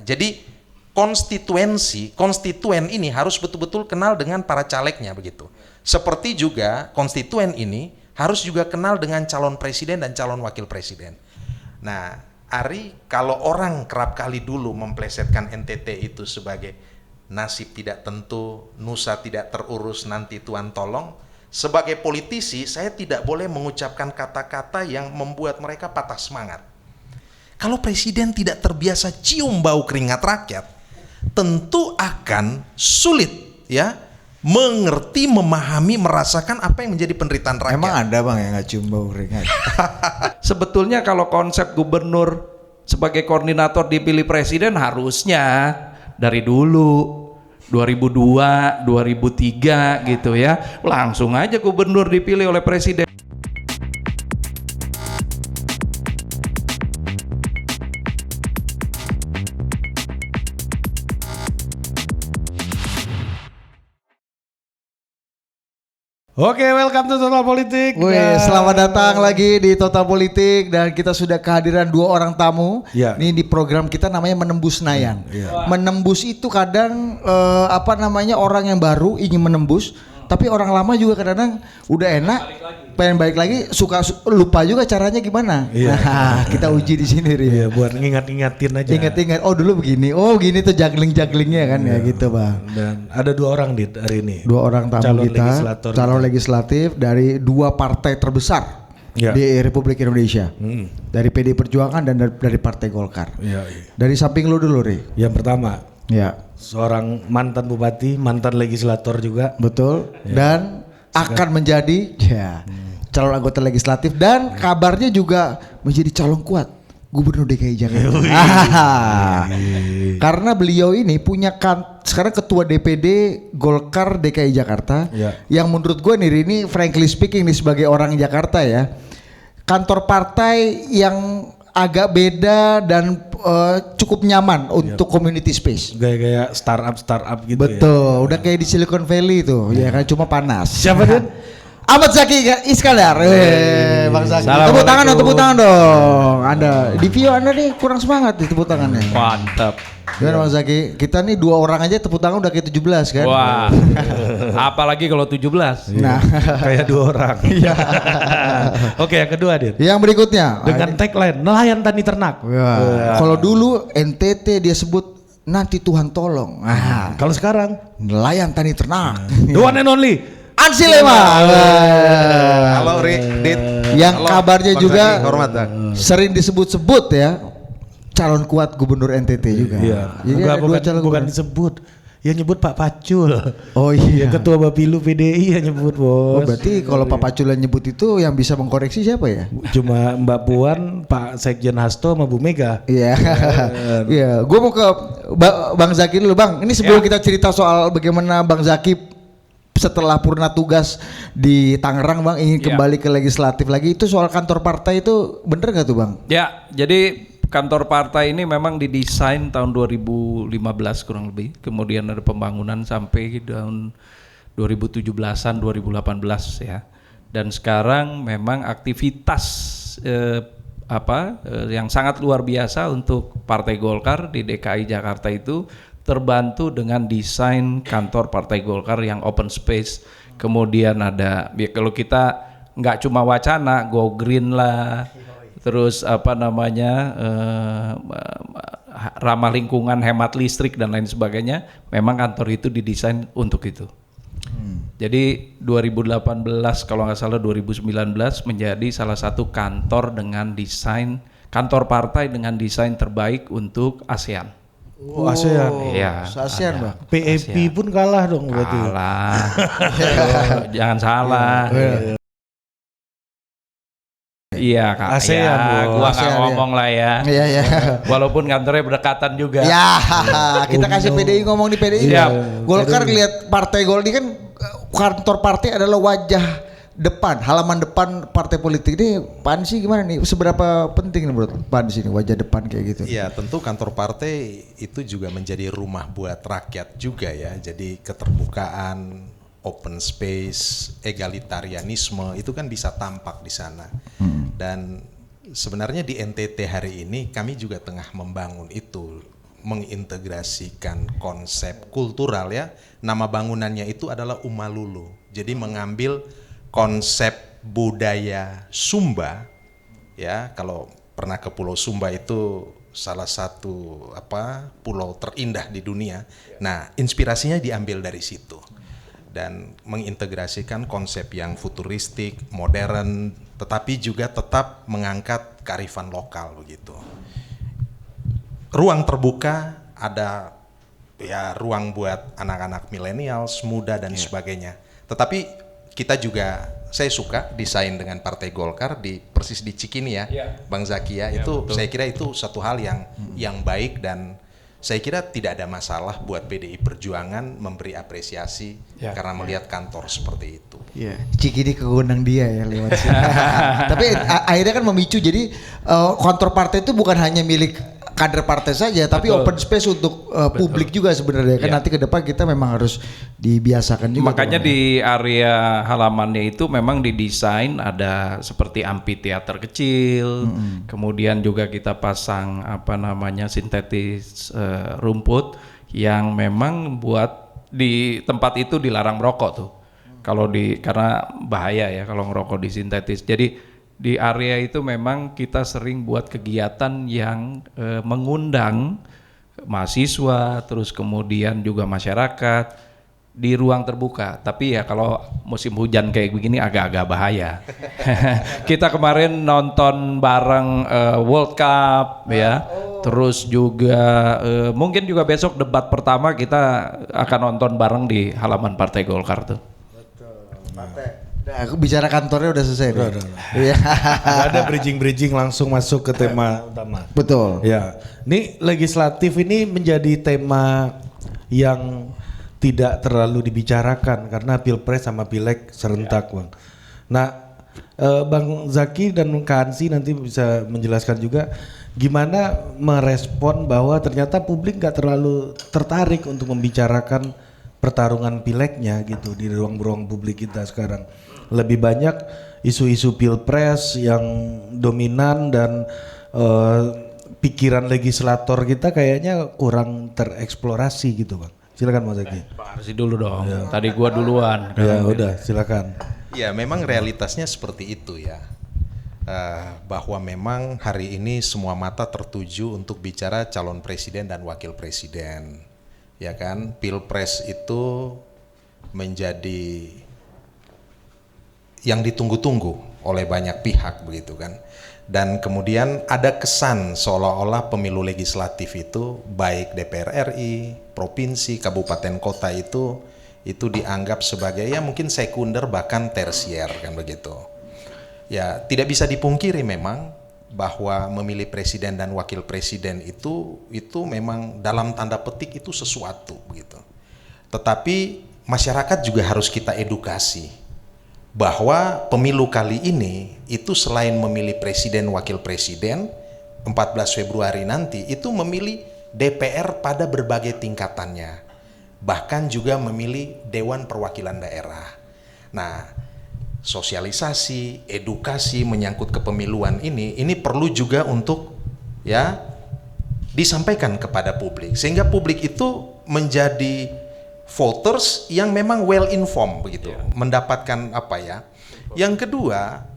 Jadi konstituen ini harus betul-betul kenal dengan para calegnya begitu. Seperti juga konstituen ini harus juga kenal dengan calon presiden dan calon wakil presiden. Nah, Ari, kalau orang kerap kali dulu memplesetkan NTT itu sebagai nasib tidak tentu, nusa tidak terurus, nanti Tuhan tolong. Sebagai politisi, saya tidak boleh mengucapkan kata-kata yang membuat mereka patah semangat. Kalau presiden tidak terbiasa cium bau keringat rakyat, tentu akan sulit ya mengerti, memahami, merasakan apa yang menjadi penderitaan rakyat. Emang ada bang yang nggak cium bau keringat? Sebetulnya kalau konsep gubernur sebagai koordinator dipilih presiden harusnya dari dulu 2002, 2003 gitu ya, langsung aja gubernur dipilih oleh presiden. Oke, welcome to Total Politik. Wih, selamat datang lagi di Total Politik dan kita sudah kehadiran dua orang tamu. Ya. Ini di program kita namanya Menembus Senayan. Menembus itu kadang orang yang baru ingin menembus, tapi orang lama juga kadang-kadang udah enak, pengen balik lagi, suka lupa juga caranya gimana. Iya. Nah, kita uji di sini, Ri. Iya, buat ngingat-ngingatin aja. Ingat-ingat, oh dulu begini, oh gini tuh juggling-jugglingnya kan ya gitu bang. Dan ada dua orang di hari ini. Dua orang tamu calon kita. legislatif dari dua partai terbesar Ya. di Republik Indonesia, dari PD Perjuangan dan dari Partai Golkar. Iya. Dari samping lu dulu, Ri. Yang pertama, Ya, seorang mantan bupati, mantan legislator juga. betul. Dan akan menjadi calon anggota legislatif dan kabarnya juga menjadi calon kuat Gubernur DKI Jakarta. Karena beliau ini punya sekarang ketua DPD Golkar DKI Jakarta. Ya. Yang menurut gue nih, ini frankly speaking nih sebagai orang Jakarta ya, kantor partai yang agak beda dan cukup nyaman untuk community space. Gaya-gaya startup gitu. Betul, udah kayak di Silicon Valley itu, ya kan, cuma panas. Siapa dia? Ahmad Zaki Iskandar. Bang Zaki. Tepuk tangan dong. Anda di video Anda nih kurang semangat nih tepuk tangannya. Mantap. Gimana Bang Zaki? Kita nih dua orang aja tepuk tangan udah kayak 17 kan? Wah. Apalagi kalau 17. Nah, Kayak dua orang. Iya. Oke, yang kedua, Dir. yang berikutnya Dengan tagline nelayan tani ternak. kalau dulu NTT dia sebut nanti Tuhan tolong. Kalau sekarang Nelayan tani ternak. the one and only Ansi Lema. Halo Dit. Yang Halo, kabarnya Bang juga Zaki, hormat Bang. sering disebut-sebut ya calon kuat Gubernur NTT juga. Iya. Jadi ada dua calon Bukan gubernur. disebut. Ya nyebut Pak Pacul. Oh iya. Ketua Bapilu PDI ya nyebut, Oh, Bos. berarti kalau Pak Paculan nyebut itu yang bisa mengkoreksi siapa ya? Cuma Mbak Puan, Pak Sekjen Hasto sama Bu Mega. Iya. Iya, gua mau ke Bang Zaki dulu, Bang. Ini sebelum kita cerita soal bagaimana Bang Zaki setelah purna tugas di Tangerang, Bang, ingin kembali ke legislatif lagi, itu soal kantor partai itu bener nggak tuh, Bang? Ya, jadi kantor partai ini memang didesain tahun 2015 kurang lebih. Kemudian ada pembangunan sampai tahun 2017-an, 2018 ya. Dan sekarang memang aktivitas yang sangat luar biasa untuk Partai Golkar di DKI Jakarta itu terbantu dengan desain kantor Partai Golkar yang open space. Kemudian ada, ya kalau kita nggak cuma wacana, go green lah, terus ramah lingkungan, hemat listrik dan lain sebagainya. Memang kantor itu didesain untuk itu. Jadi 2018 kalau nggak salah 2019 menjadi salah satu kantor partai dengan desain terbaik untuk ASEAN. Oh, ASEAN. Iya. ASEAN, Bang. PAP pun kalah dong berarti. Kalah. Jangan salah. Iya Kak. ASEAN, Gua nggak ASEAN, ngomong lah ya. Iya, iya. Walaupun kantornya berdekatan juga. Ya, kita kasih PDI ngomong di PDI. Siap. Golkar lihat Partai Golkar kan kantor partai adalah wajah depan, halaman depan partai politik. Ini Pan sih gimana nih? Seberapa penting nih menurut Pan sih wajah depan kayak gitu? Iya, tentu kantor partai itu juga menjadi rumah buat rakyat juga ya. Jadi keterbukaan, open space, egalitarianisme itu kan bisa tampak di sana. Dan sebenarnya di NTT hari ini kami juga tengah membangun itu. mengintegrasikan konsep kultural ya. Nama bangunannya itu adalah Umalulu. Jadi mengambil konsep budaya Sumba ya. Kalau pernah ke Pulau Sumba itu salah satu pulau terindah di dunia. Nah, inspirasinya diambil dari situ. Dan mengintegrasikan konsep yang futuristik, modern, tetapi juga tetap mengangkat kearifan lokal begitu. Ruang terbuka, ada ya ruang buat anak-anak milenials, muda dan sebagainya. Tetapi kita juga, saya suka desain dengan Partai Golkar persis di Cikini ya, Bang Zaki ya. Itu betul. Saya kira itu satu hal yang baik dan saya kira tidak ada masalah buat PDI Perjuangan memberi apresiasi karena melihat kantor seperti itu. Cikini kegunang dia ya lewat sini. Tapi akhirnya kan memicu, jadi kantor partai itu bukan hanya milik kader partai saja, tapi open space untuk publik juga sebenarnya kan. Nanti ke depan kita memang harus dibiasakan juga. Makanya di area halamannya itu memang didesain ada seperti amphitheater kecil, kemudian juga kita pasang sintetis rumput yang memang buat di tempat itu dilarang merokok tuh. Karena bahaya ya kalau ngerokok di sintetis. Jadi di area itu memang kita sering buat kegiatan yang mengundang mahasiswa, terus kemudian juga masyarakat di ruang terbuka. Tapi ya kalau musim hujan kayak begini agak-agak bahaya. Kita kemarin nonton bareng World Cup ya, terus juga mungkin juga besok debat pertama kita akan nonton bareng di halaman Partai Golkar tuh. Nah, aku bicara kantornya udah selesai. Udah. Gak ada bridging langsung masuk ke tema utama. Betul. Ya, ini legislatif ini menjadi tema yang tidak terlalu dibicarakan karena pilpres sama pileg serentak, Bang. Nah, Bang Zaki dan Kak Hansi nanti bisa menjelaskan juga gimana merespon bahwa ternyata publik gak terlalu tertarik untuk membicarakan pertarungan pilegnya gitu di ruang-ruang publik kita sekarang. Lebih banyak isu-isu pilpres yang dominan dan pikiran legislator kita kayaknya kurang tereksplorasi gitu, Bang. Silakan Mas Zaki. Pak Arsi dulu dong. Tadi gua duluan. Ya udah, silakan. Ya memang realitasnya seperti itu ya. Bahwa memang hari ini semua mata tertuju untuk bicara calon presiden dan wakil presiden. Ya kan, pilpres itu menjadi yang ditunggu-tunggu oleh banyak pihak begitu kan. Dan kemudian ada kesan seolah-olah pemilu legislatif itu baik DPR RI, provinsi, kabupaten kota itu dianggap sebagai ya mungkin sekunder bahkan tersier kan begitu. Ya tidak bisa dipungkiri memang bahwa memilih presiden dan wakil presiden itu memang dalam tanda petik itu sesuatu begitu. Tetapi masyarakat juga harus kita edukasi bahwa pemilu kali ini itu selain memilih presiden wakil presiden 14 Februari nanti itu memilih DPR pada berbagai tingkatannya, bahkan juga memilih Dewan Perwakilan Daerah. Nah, sosialisasi, edukasi menyangkut kepemiluan ini perlu juga untuk ya disampaikan kepada publik sehingga publik itu menjadi voters yang memang well informed begitu, mendapatkan apa ya. Yang kedua,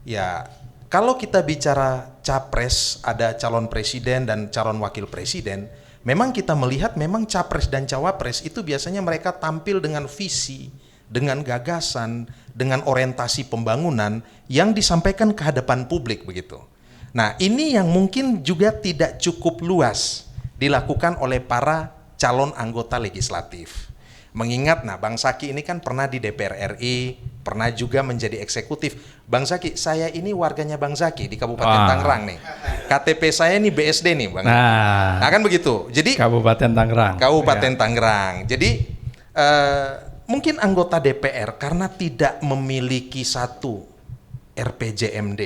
ya kalau kita bicara capres, ada calon presiden dan calon wakil presiden, memang kita melihat memang capres dan cawapres itu biasanya mereka tampil dengan visi, dengan gagasan, dengan orientasi pembangunan yang disampaikan ke hadapan publik begitu. Nah, ini yang mungkin juga tidak cukup luas dilakukan oleh para calon anggota legislatif. Mengingat, Bang Zaki ini kan pernah di DPR RI, pernah juga menjadi eksekutif. Bang Zaki, saya ini warganya Bang Zaki di Kabupaten Tangerang nih. KTP saya ini BSD nih, Bang. Nah kan begitu. Jadi Kabupaten Tangerang. Tangerang. Jadi mungkin anggota DPR karena tidak memiliki satu RPJMD,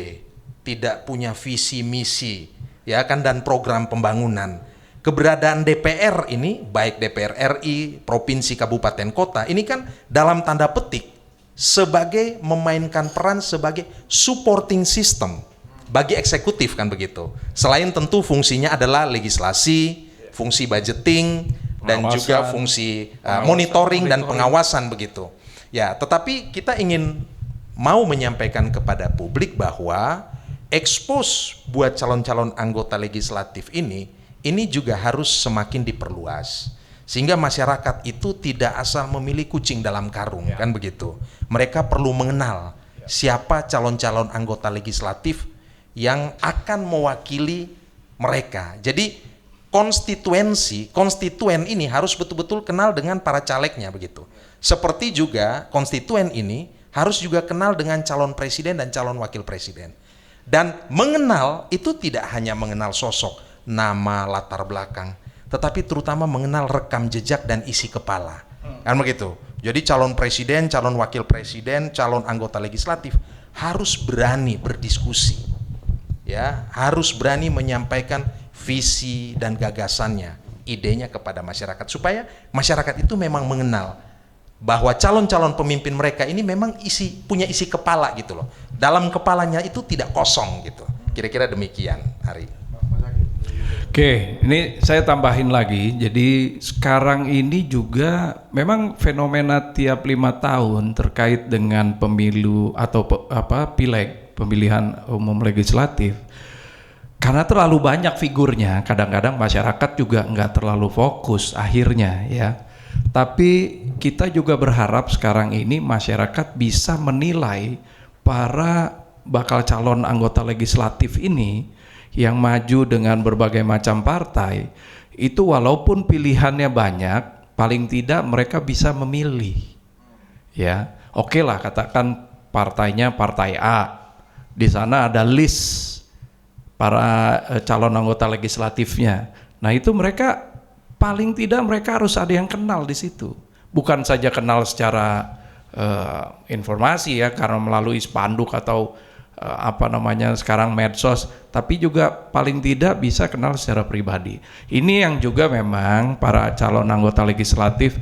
tidak punya visi misi, ya kan, dan program pembangunan. Keberadaan DPR ini, baik DPR RI, provinsi, kabupaten, kota, ini kan dalam tanda petik sebagai memainkan peran sebagai supporting system bagi eksekutif kan begitu. Selain tentu fungsinya adalah legislasi, fungsi budgeting dan Pengawasan, juga fungsi monitoring dan pengawasan begitu. Ya, tetapi kita ingin mau menyampaikan kepada publik bahwa expose buat calon-calon anggota legislatif ini juga harus semakin diperluas. Sehingga masyarakat itu tidak asal memilih kucing dalam karung, kan begitu. Mereka perlu mengenal siapa calon-calon anggota legislatif yang akan mewakili mereka. Jadi konstituen ini harus betul-betul kenal dengan para calegnya begitu. Seperti juga konstituen ini harus juga kenal dengan calon presiden dan calon wakil presiden. Dan mengenal itu tidak hanya mengenal sosok, nama, latar belakang, tetapi terutama mengenal rekam jejak dan isi kepala. Kan begitu. Jadi calon presiden, calon wakil presiden, calon anggota legislatif harus berani berdiskusi. Ya, harus berani menyampaikan visi dan gagasannya, idenya kepada masyarakat supaya masyarakat itu memang mengenal bahwa calon-calon pemimpin mereka ini memang punya isi kepala gitu loh. Dalam kepalanya itu tidak kosong gitu. Kira-kira demikian, Ari. Oke, ini saya tambahin lagi. Jadi sekarang ini juga memang fenomena tiap 5 tahun terkait dengan pemilu atau pileg, pemilihan umum legislatif. Karena terlalu banyak figurnya, kadang-kadang masyarakat juga nggak terlalu fokus akhirnya ya. Tapi kita juga berharap sekarang ini masyarakat bisa menilai para bakal calon anggota legislatif ini yang maju dengan berbagai macam partai, itu walaupun pilihannya banyak, paling tidak mereka bisa memilih. Ya, oke lah katakan partainya partai A, di sana ada list para calon anggota legislatifnya. Nah itu mereka paling tidak mereka harus ada yang kenal di situ. Bukan saja kenal secara informasi ya, karena melalui spanduk atau sekarang medsos, tapi juga paling tidak bisa kenal secara pribadi. Ini yang juga memang para calon anggota legislatif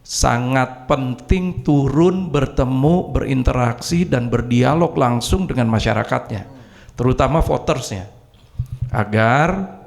sangat penting turun, bertemu, berinteraksi dan berdialog langsung dengan masyarakatnya, terutama votersnya, agar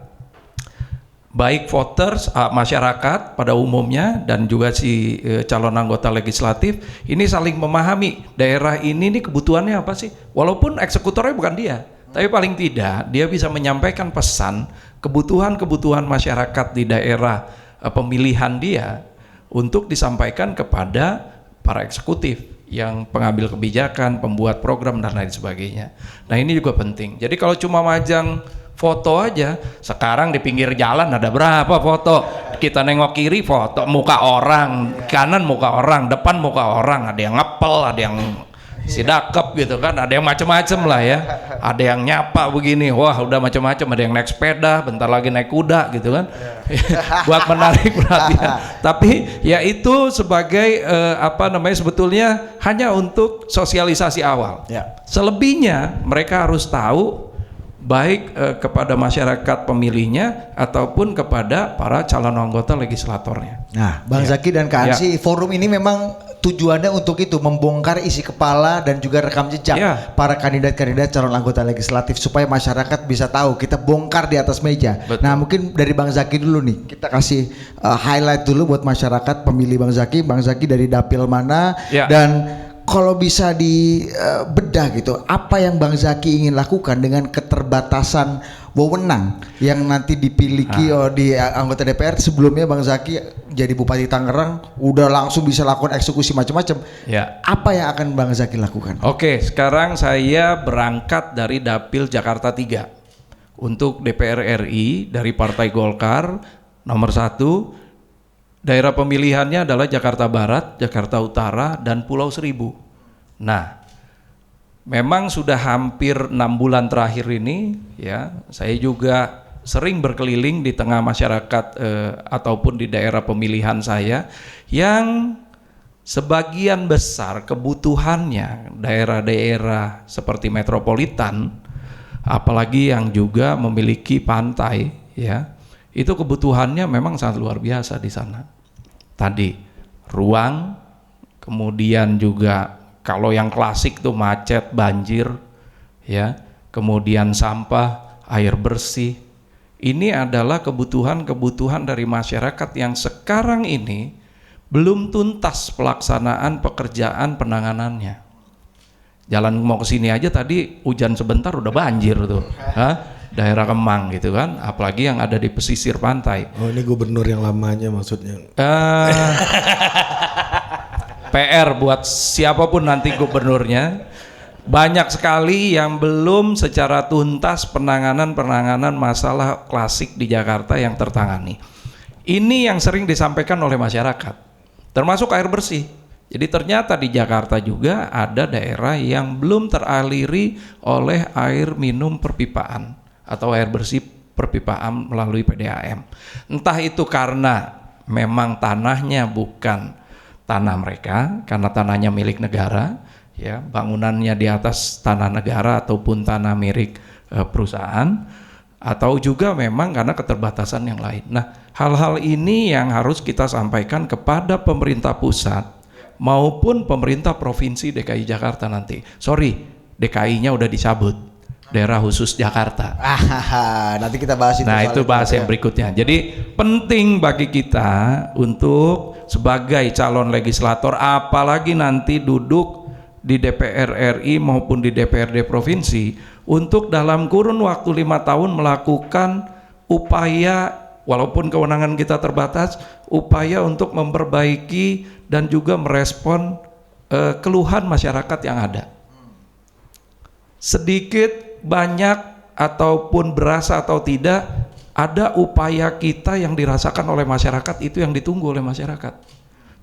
baik voters, masyarakat pada umumnya dan juga si calon anggota legislatif ini saling memahami daerah ini nih kebutuhannya apa sih, walaupun eksekutornya bukan dia, tapi paling tidak dia bisa menyampaikan pesan kebutuhan-kebutuhan masyarakat di daerah pemilihan dia untuk disampaikan kepada para eksekutif yang pengambil kebijakan, pembuat program dan lain sebagainya. Nah ini juga penting. Jadi kalau cuma majang foto aja, sekarang di pinggir jalan ada berapa foto, kita nengok kiri foto muka orang, kanan muka orang, depan muka orang, ada yang ngepel, ada yang sidakep gitu kan, ada yang macem-macem lah ya, ada yang nyapa begini, wah udah macem-macem, ada yang naik sepeda, bentar lagi naik kuda gitu kan, buat menarik perhatian. Tapi ya itu sebagai sebetulnya hanya untuk sosialisasi awal. Selebihnya mereka harus tahu baik kepada masyarakat pemilihnya ataupun kepada para calon anggota legislatornya. Nah, Bang Zaki dan Kak Ansi, forum ini memang tujuannya untuk itu, membongkar isi kepala dan juga rekam jejak para kandidat-kandidat calon anggota legislatif supaya masyarakat bisa tahu, kita bongkar di atas meja. Betul. Nah, mungkin dari Bang Zaki dulu nih, kita kasih highlight dulu buat masyarakat pemilih Bang Zaki dari dapil mana dan kalau bisa dibedah gitu, apa yang Bang Zaki ingin lakukan dengan keterbatasan wewenang yang nanti dipiliki di anggota DPR? Sebelumnya Bang Zaki jadi Bupati Tangerang, udah langsung bisa lakukan eksekusi macam-macam. Apa yang akan Bang Zaki lakukan? Oke, sekarang saya berangkat dari Dapil Jakarta 3 untuk DPR RI dari Partai Golkar nomor 1. Daerah pemilihannya adalah Jakarta Barat, Jakarta Utara, dan Pulau Seribu. Nah, memang sudah hampir 6 bulan terakhir ini, ya, saya juga sering berkeliling di tengah masyarakat ataupun di daerah pemilihan saya, yang sebagian besar kebutuhannya daerah-daerah seperti metropolitan, apalagi yang juga memiliki pantai, ya, itu kebutuhannya memang sangat luar biasa di sana. Tadi ruang, kemudian juga kalau yang klasik tuh macet, banjir, ya, kemudian sampah, air bersih, Ini adalah kebutuhan-kebutuhan dari masyarakat yang sekarang ini belum tuntas pelaksanaan pekerjaan penanganannya. Jalan mau ke sini aja tadi hujan sebentar udah banjir tuh. Daerah Kemang gitu kan, apalagi yang ada di pesisir pantai. Oh, ini gubernur yang lamanya maksudnya. PR buat siapapun nanti gubernurnya. Banyak sekali yang belum secara tuntas penanganan masalah klasik di Jakarta yang tertangani. Ini yang sering disampaikan oleh masyarakat, termasuk air bersih. Jadi ternyata di Jakarta juga ada daerah yang belum teraliri oleh air minum perpipaan atau air bersih perpipaan melalui PDAM. Entah itu karena memang tanahnya bukan tanah mereka, karena tanahnya milik negara, ya, bangunannya di atas tanah negara ataupun tanah milik perusahaan, atau juga memang karena keterbatasan yang lain. Nah, hal-hal ini yang harus kita sampaikan kepada pemerintah pusat maupun pemerintah provinsi DKI Jakarta nanti. Sorry, DKI-nya udah dicabut, daerah khusus Jakarta. Nanti kita bahas itu. Nah, itu bahas yang berikutnya. Jadi penting bagi kita untuk sebagai calon legislator, apalagi nanti duduk di DPR RI maupun di DPRD provinsi, untuk dalam kurun waktu 5 tahun melakukan upaya, walaupun kewenangan kita terbatas, upaya untuk memperbaiki dan juga merespon keluhan masyarakat yang ada. Sedikit, banyak, ataupun berasa atau tidak, ada upaya kita yang dirasakan oleh masyarakat, itu yang ditunggu oleh masyarakat.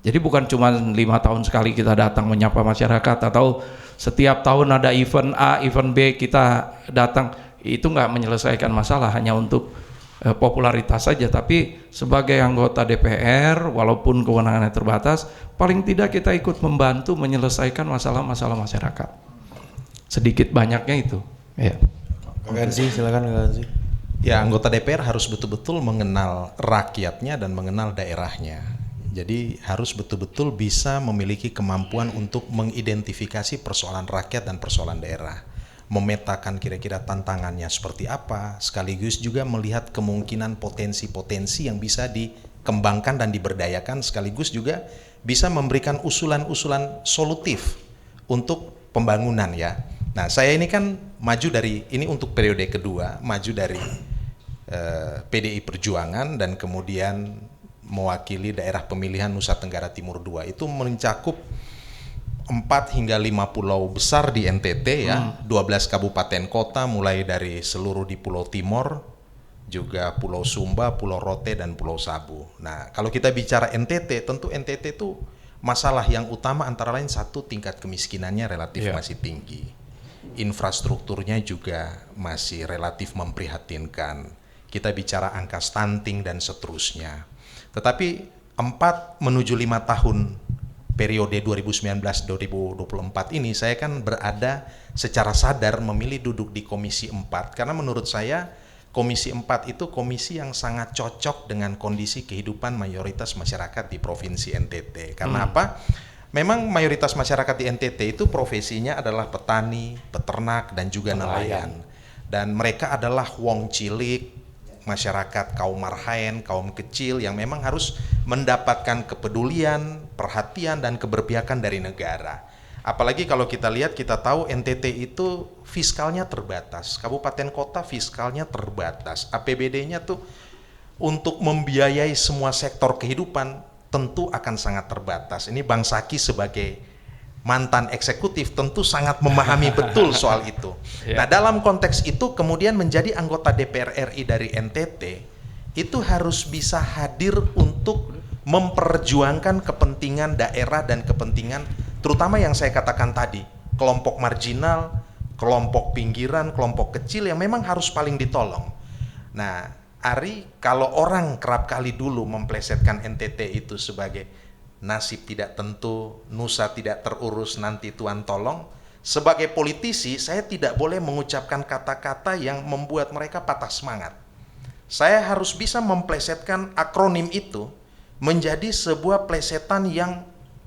Jadi bukan cuma 5 tahun sekali kita datang menyapa masyarakat, atau setiap tahun ada event A, event B kita datang. Itu nggak menyelesaikan masalah, hanya untuk popularitas saja. Tapi sebagai anggota DPR, walaupun kewenangannya terbatas, paling tidak kita ikut membantu menyelesaikan masalah-masalah masyarakat. Sedikit banyaknya itu. Ya. Gansi, silakan Gansi. Ya, anggota DPR harus betul-betul mengenal rakyatnya dan mengenal daerahnya. Jadi harus betul-betul bisa memiliki kemampuan untuk mengidentifikasi persoalan rakyat dan persoalan daerah, memetakan kira-kira tantangannya seperti apa, sekaligus juga melihat kemungkinan potensi-potensi yang bisa dikembangkan dan diberdayakan, sekaligus juga bisa memberikan usulan-usulan solutif untuk pembangunan ya. Nah, saya ini kan maju dari, ini untuk periode kedua, maju dari PDI Perjuangan dan kemudian mewakili daerah pemilihan Nusa Tenggara Timur II. Itu mencakup 4 hingga 5 pulau besar di NTT ya, 12 kabupaten kota mulai dari seluruh di Pulau Timor, juga Pulau Sumba, Pulau Rote, dan Pulau Sabu. Nah, kalau kita bicara NTT, tentu NTT itu masalah yang utama antara lain satu, tingkat kemiskinannya relatif masih tinggi. Infrastrukturnya juga masih relatif memprihatinkan. Kita bicara angka stunting dan seterusnya. Tetapi 4 menuju 5 tahun periode 2019-2024 ini saya kan berada secara sadar memilih duduk di Komisi 4 karena menurut saya Komisi 4 itu komisi yang sangat cocok dengan kondisi kehidupan mayoritas masyarakat di Provinsi NTT. Karena apa? Memang mayoritas masyarakat di NTT itu profesinya adalah petani, peternak, dan juga nelayan. Dan mereka adalah wong cilik, masyarakat kaum marhaen, kaum kecil yang memang harus mendapatkan kepedulian, perhatian, dan keberpihakan dari negara. Apalagi kalau kita lihat, kita tahu NTT itu fiskalnya terbatas, kabupaten kota fiskalnya terbatas, APBD-nya tuh untuk membiayai semua sektor kehidupan tentu akan sangat terbatas. Ini Bang Saki sebagai mantan eksekutif tentu sangat memahami betul soal itu. Nah, dalam konteks itu kemudian menjadi anggota DPR RI dari NTT itu harus bisa hadir untuk memperjuangkan kepentingan daerah dan kepentingan terutama yang saya katakan tadi, kelompok marginal, kelompok pinggiran, kelompok kecil yang memang harus paling ditolong. Nah, Ari, kalau orang kerap kali dulu memplesetkan NTT itu sebagai nasib tidak tentu, nusa tidak terurus, nanti Tuhan tolong. Sebagai politisi, saya tidak boleh mengucapkan kata-kata yang membuat mereka patah semangat. Saya harus bisa memplesetkan akronim itu menjadi sebuah plesetan yang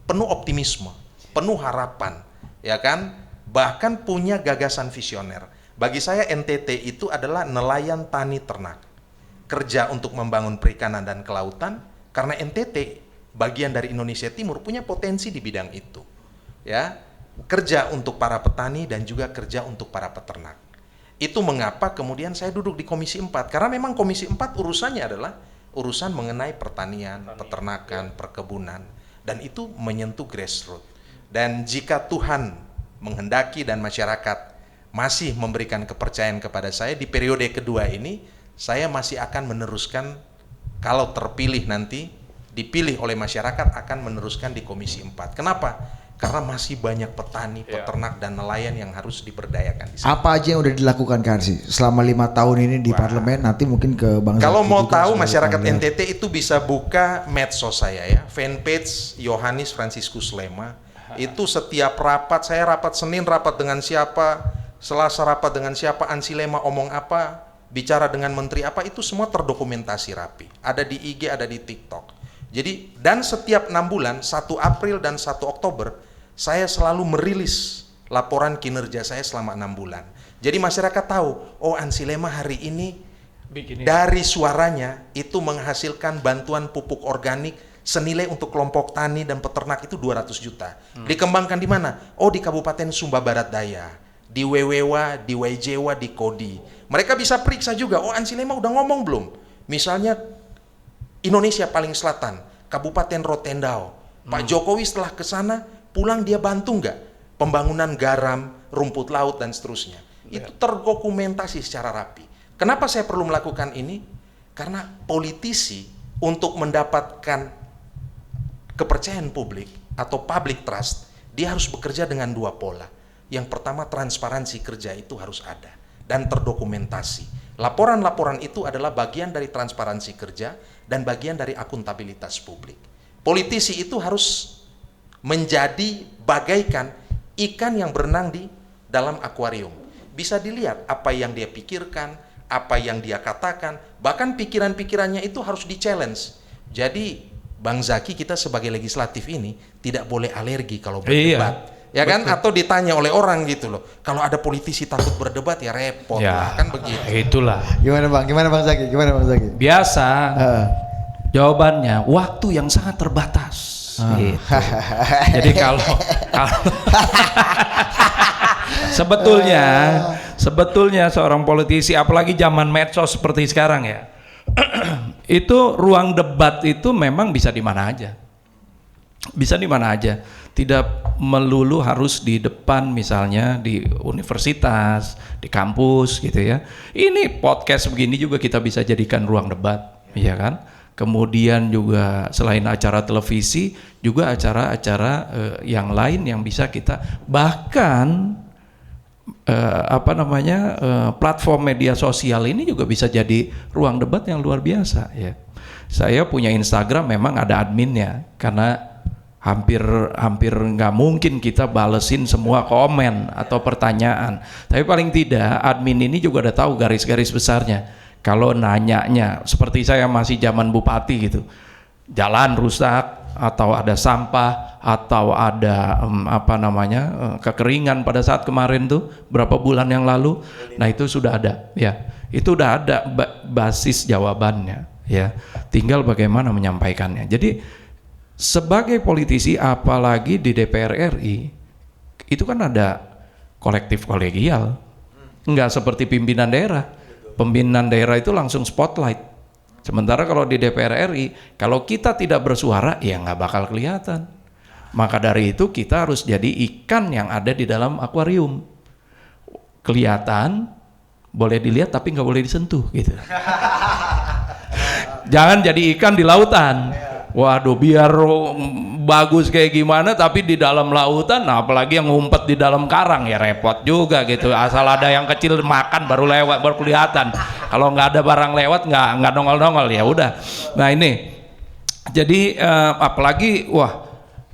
penuh optimisme, penuh harapan, ya kan? Bahkan punya gagasan visioner. Bagi saya NTT itu adalah nelayan tani ternak. kerja untuk membangun perikanan dan kelautan, karena NTT bagian dari Indonesia Timur punya potensi di bidang itu. Ya, kerja untuk para petani dan juga kerja untuk para peternak. Itu mengapa kemudian saya duduk di Komisi 4, karena memang Komisi 4 urusannya adalah urusan mengenai pertanian, peternakan, perkebunan, dan itu menyentuh grassroots. Dan jika Tuhan menghendaki dan masyarakat masih memberikan kepercayaan kepada saya di periode kedua ini, saya masih akan meneruskan, kalau terpilih nanti, dipilih oleh masyarakat, akan meneruskan di Komisi 4. Kenapa? Karena masih banyak petani, peternak, dan nelayan yang harus diberdayakan di sana. Apa aja yang udah dilakukan Karsi selama 5 tahun ini di parlemen? Nanti mungkin ke Bang Kalau Zaki mau juga tahu sebagai masyarakat panel. NTT itu bisa buka medsos saya ya, fanpage Yohanes Franciscus Lema. Itu setiap rapat, saya rapat Senin rapat dengan siapa, Selasa rapat dengan siapa, Ansi Lema omong apa, bicara dengan menteri apa, itu semua terdokumentasi rapi. Ada di IG, ada di TikTok. Jadi, dan setiap 6 bulan, 1 April dan 1 Oktober, saya selalu merilis laporan kinerja saya selama 6 bulan. Jadi masyarakat tahu, oh Ansi Lema hari ini dari suaranya itu menghasilkan bantuan pupuk organik senilai untuk kelompok tani dan peternak itu 200 juta. Dikembangkan di mana? Oh di Kabupaten Sumba Barat Daya, di Wewewa, di Waijewa, di Kodi. Mereka bisa periksa juga, oh Ansi Lema udah ngomong belum? Misalnya Indonesia paling selatan, Kabupaten Rotendao. Pak Jokowi setelah ke sana, pulang dia bantu nggak? Pembangunan garam, rumput laut, dan seterusnya. Itu terdokumentasi secara rapi. Kenapa saya perlu melakukan ini? Karena politisi untuk mendapatkan kepercayaan publik atau public trust, dia harus bekerja dengan 2 pola. Yang pertama, transparansi kerja itu harus ada dan terdokumentasi. Laporan-laporan itu adalah bagian dari transparansi kerja dan bagian dari akuntabilitas publik. Politisi itu harus menjadi bagaikan ikan yang berenang di dalam akuarium. Bisa dilihat apa yang dia pikirkan, apa yang dia katakan, bahkan pikiran-pikirannya itu harus di-challenge. Jadi Bang Zaki, kita sebagai legislatif ini tidak boleh alergi kalau berdebat. Ya kan? Betul. Atau ditanya oleh orang gitu loh. Kalau ada politisi takut berdebat ya repot lah, kan begitu. Itulah. Gimana Bang? Gimana Bang Zaki? Gimana Bang Zaki? Biasa. Jawabannya waktu yang sangat terbatas. Gitu. Jadi kalau sebetulnya seorang politisi, apalagi zaman medsos seperti sekarang ya, itu ruang debat itu memang bisa di mana aja. Bisa di mana aja. Tidak melulu harus di depan, misalnya di universitas, di kampus gitu ya. Ini podcast begini juga kita bisa jadikan ruang debat, ya kan? Kemudian juga selain acara televisi, juga acara-acara yang lain yang bisa kita, bahkan platform media sosial ini juga bisa jadi ruang debat yang luar biasa ya. Saya punya Instagram, memang ada adminnya, karena hampir nggak mungkin kita balesin semua komen atau pertanyaan. Tapi paling tidak admin ini juga udah tahu garis-garis besarnya. Kalau nanyanya seperti saya masih zaman bupati gitu, jalan rusak atau ada sampah atau ada kekeringan pada saat kemarin tuh berapa bulan yang lalu, nah itu sudah ada ya, itu udah ada basis jawabannya ya, tinggal bagaimana menyampaikannya. Jadi sebagai politisi, apalagi di DPR RI, itu kan ada kolektif kolegial, nggak seperti pimpinan daerah. Pimpinan daerah itu langsung spotlight. Sementara kalau di DPR RI, kalau kita tidak bersuara, ya nggak bakal kelihatan. Maka dari itu kita harus jadi ikan yang ada di dalam akuarium. Kelihatan, boleh dilihat tapi nggak boleh disentuh gitu. Jangan jadi ikan di lautan. Waduh, biar bagus kayak gimana tapi di dalam lautan, nah apalagi yang ngumpet di dalam karang ya repot juga gitu. Asal ada yang kecil makan baru lewat, baru kelihatan. Kalau nggak ada barang lewat, nggak nongol-nongol ya udah. Nah ini jadi apalagi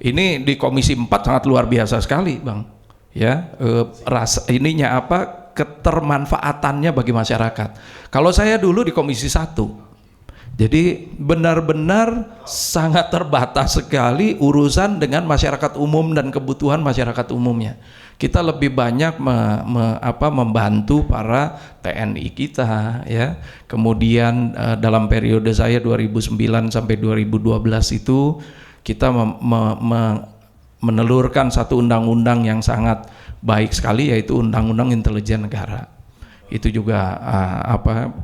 ini di Komisi 4 sangat luar biasa sekali Bang ya, ketermanfaatannya bagi masyarakat. Kalau saya dulu di Komisi 1 Jadi benar-benar sangat terbatas sekali urusan dengan masyarakat umum dan kebutuhan masyarakat umumnya. Kita lebih banyak membantu para TNI kita, ya. Kemudian dalam periode saya 2009 sampai 2012 itu kita menelurkan satu undang-undang yang sangat baik sekali, yaitu Undang-Undang Intelijen Negara. Itu juga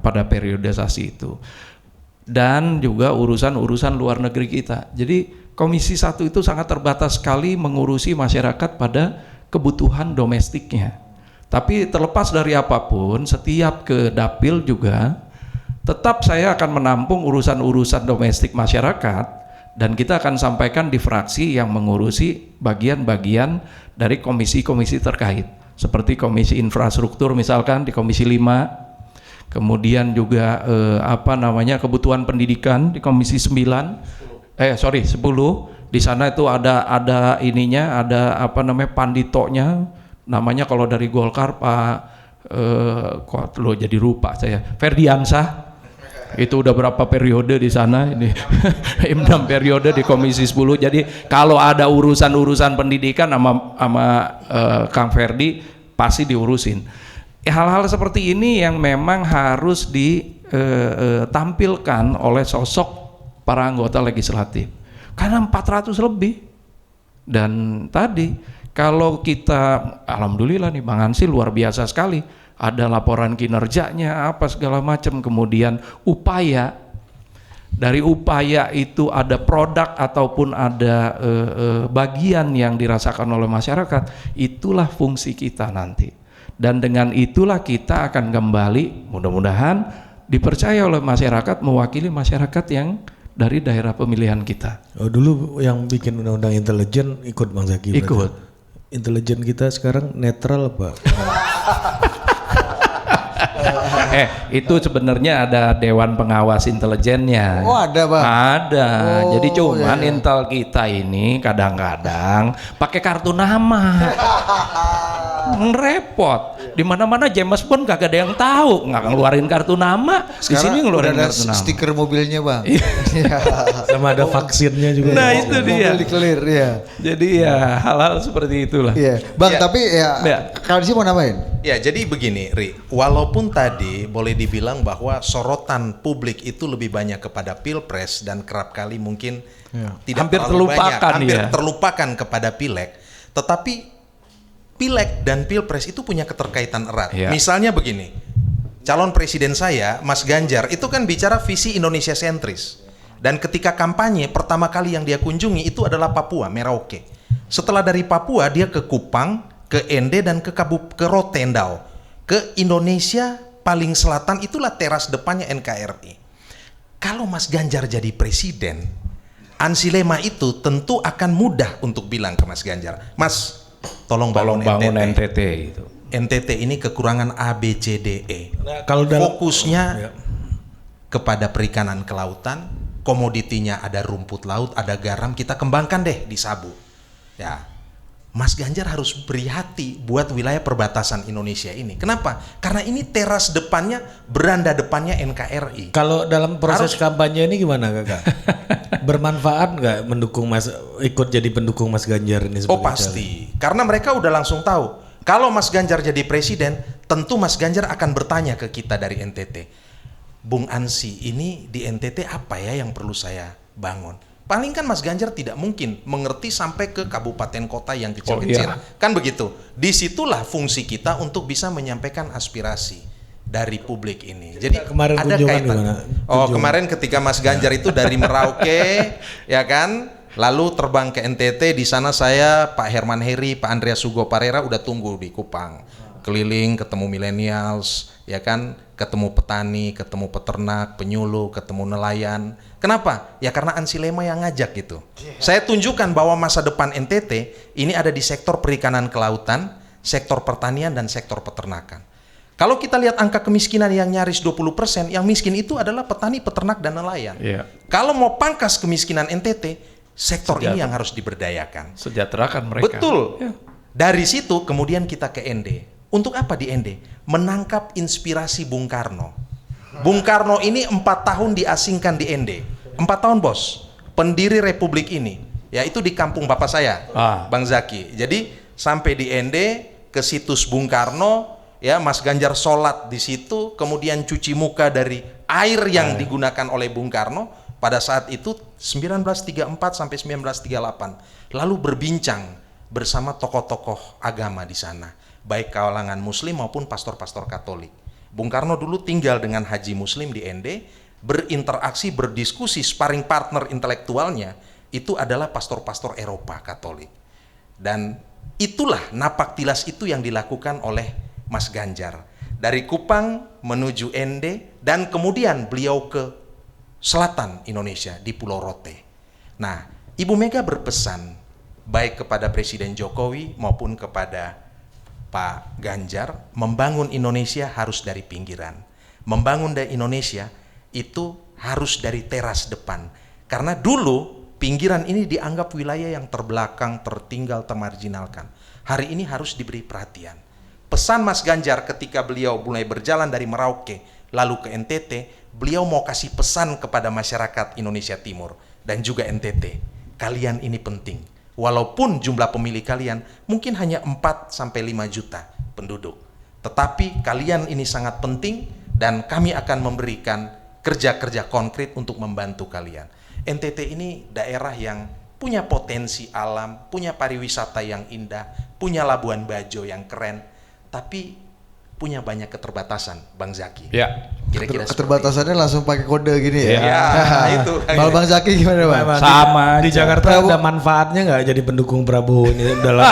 pada periodisasi itu. Dan juga urusan-urusan luar negeri kita. Jadi Komisi 1 itu sangat terbatas sekali mengurusi masyarakat pada kebutuhan domestiknya. Tapi terlepas dari apapun, setiap ke dapil juga tetap saya akan menampung urusan-urusan domestik masyarakat, dan kita akan sampaikan di fraksi yang mengurusi bagian-bagian dari komisi-komisi terkait. Seperti Komisi Infrastruktur misalkan di Komisi 5. Kemudian juga kebutuhan pendidikan di Komisi 10. Di sana itu ada panditonya, namanya kalau dari Golkar jadi lupa saya, Ferdiansah. Itu udah berapa periode di sana ini. 6 periode di Komisi 10. Jadi kalau ada urusan-urusan pendidikan sama Kang Ferdi pasti diurusin. Hal-hal seperti ini yang memang harus ditampilkan oleh sosok para anggota legislatif, karena 400 lebih. Dan tadi kalau kita, alhamdulillah nih Bang Hansi luar biasa sekali, ada laporan kinerjanya apa segala macam, kemudian upaya, dari upaya itu ada produk ataupun ada bagian yang dirasakan oleh masyarakat. Itulah fungsi kita nanti. Dan dengan itulah kita akan kembali, mudah-mudahan dipercaya oleh masyarakat, mewakili masyarakat yang dari daerah pemilihan kita. Oh, dulu yang bikin undang-undang intelijen ikut Bang Zaki. Ikut. Intelijen kita sekarang netral apa? Itu sebenarnya ada Dewan Pengawas Intelijennya. Oh, ada Bang? Ada. Oh, jadi cuman iya. Intel kita ini kadang-kadang pakai kartu nama. Repot. Di mana-mana James Bond kagak ada yang tahu, nggak ngeluarin kartu nama. Di sini ngeluarin ada kartu nama. stiker mobilnya Bang. Sama ada vaksinnya juga. Nah, itu dia. Mobil clear ya. Jadi ya hal-hal seperti itulah. Iya. Bang, Ya. tapi kalau sih mau nambahin? Ya, jadi begini, Ri. Walaupun tadi boleh dibilang bahwa sorotan publik itu lebih banyak kepada Pilpres dan kerap kali mungkin tidak Hampir terlalu terlupakan, banyak, hampir ya. terlupakan kepada Pileg. Tetapi Pileg dan Pilpres itu punya keterkaitan erat. Ya. Misalnya begini, calon presiden saya, Mas Ganjar, itu kan bicara visi Indonesia sentris. Dan ketika kampanye, pertama kali yang dia kunjungi itu adalah Papua, Merauke. Setelah dari Papua, dia ke Kupang, ke Ende, dan ke Rotendao. Ke Indonesia paling selatan, itulah teras depannya NKRI. Kalau Mas Ganjar jadi presiden, Ansilema itu tentu akan mudah untuk bilang ke Mas Ganjar, Mas, tolong bangun NTT itu. NTT ini kekurangan A, B, C, D, E. Nah, kalau dalam Fokusnya kepada perikanan kelautan, komoditinya ada rumput laut, ada garam, kita kembangkan deh di Sabu. Ya, Mas Ganjar harus beri hati buat wilayah perbatasan Indonesia ini. Kenapa? Karena ini teras depannya, beranda depannya NKRI. Kalau dalam proses kampanye ini gimana Kakak? Bermanfaat nggak mendukung ikut jadi pendukung Mas Ganjar ini? Oh pasti, karena mereka udah langsung tahu. Kalau Mas Ganjar jadi presiden, tentu Mas Ganjar akan bertanya ke kita dari NTT. Bung Ansi, ini di NTT apa ya yang perlu saya bangun? Paling kan Mas Ganjar tidak mungkin mengerti sampai ke kabupaten kota yang kecil-kecil. Oh, iya. Kan begitu. Disitulah fungsi kita untuk bisa menyampaikan aspirasi dari publik ini. Jadi kemarin ada kunjungan kaitan. gimana? Oh, kemarin ketika Mas Ganjar itu dari Merauke, ya kan? Lalu terbang ke NTT, di sana saya, Pak Herman Heri, Pak Andreas Sugo Parera udah tunggu di Kupang. Keliling, ketemu millennials, ya kan? Ketemu petani, ketemu peternak, penyuluh, ketemu nelayan. Kenapa? Ya karena Ansilema yang ngajak gitu. Saya tunjukkan bahwa masa depan NTT ini ada di sektor perikanan kelautan, sektor pertanian, dan sektor peternakan. Kalau kita lihat angka kemiskinan yang nyaris 20%, yang miskin itu adalah petani, peternak, dan nelayan. Iya. Kalau mau pangkas kemiskinan NTT, sektor ini yang harus diberdayakan. Sejahterakan mereka. Betul. Ya. Dari situ kemudian kita ke ND. Untuk apa di ND? Menangkap inspirasi Bung Karno. Bung Karno ini 4 tahun diasingkan di ND. 4 tahun bos, pendiri Republik ini. Ya itu di kampung bapak saya, Bang Zaki. Jadi sampai di ND, ke situs Bung Karno, ya Mas Ganjar sholat di situ, kemudian cuci muka dari air yang digunakan oleh Bung Karno pada saat itu 1934 sampai 1938. Lalu berbincang bersama tokoh-tokoh agama di sana, baik kalangan Muslim maupun pastor-pastor Katolik. Bung Karno dulu tinggal dengan haji Muslim di ND, berinteraksi, berdiskusi, sparring partner intelektualnya itu adalah pastor-pastor Eropa Katolik. Dan itulah napak tilas itu yang dilakukan oleh Mas Ganjar. Dari Kupang menuju ND dan kemudian beliau ke selatan Indonesia di Pulau Rote. Nah, Ibu Mega berpesan baik kepada Presiden Jokowi maupun kepada Pak Ganjar, membangun Indonesia harus dari pinggiran. Membangun dari Indonesia itu harus dari teras depan. Karena dulu pinggiran ini dianggap wilayah yang terbelakang, tertinggal, termarginalkan. Hari ini harus diberi perhatian. Pesan Mas Ganjar ketika beliau mulai berjalan dari Merauke lalu ke NTT, beliau mau kasih pesan kepada masyarakat Indonesia Timur dan juga NTT. Kalian ini penting. Walaupun jumlah pemilih kalian mungkin hanya 4-5 juta penduduk. Tetapi kalian ini sangat penting dan kami akan memberikan kerja-kerja konkret untuk membantu kalian. NTT ini daerah yang punya potensi alam, punya pariwisata yang indah, punya Labuan Bajo yang keren, tapi punya banyak keterbatasan, Bang Zaki. Ya. Kira-kira Keterbatasannya langsung pakai kode gini ya. Ya, itu. Kalau Bang Zaki gimana Bang? Sama Di aja. Jakarta ada manfaatnya nggak jadi pendukung Prabowo ini dalam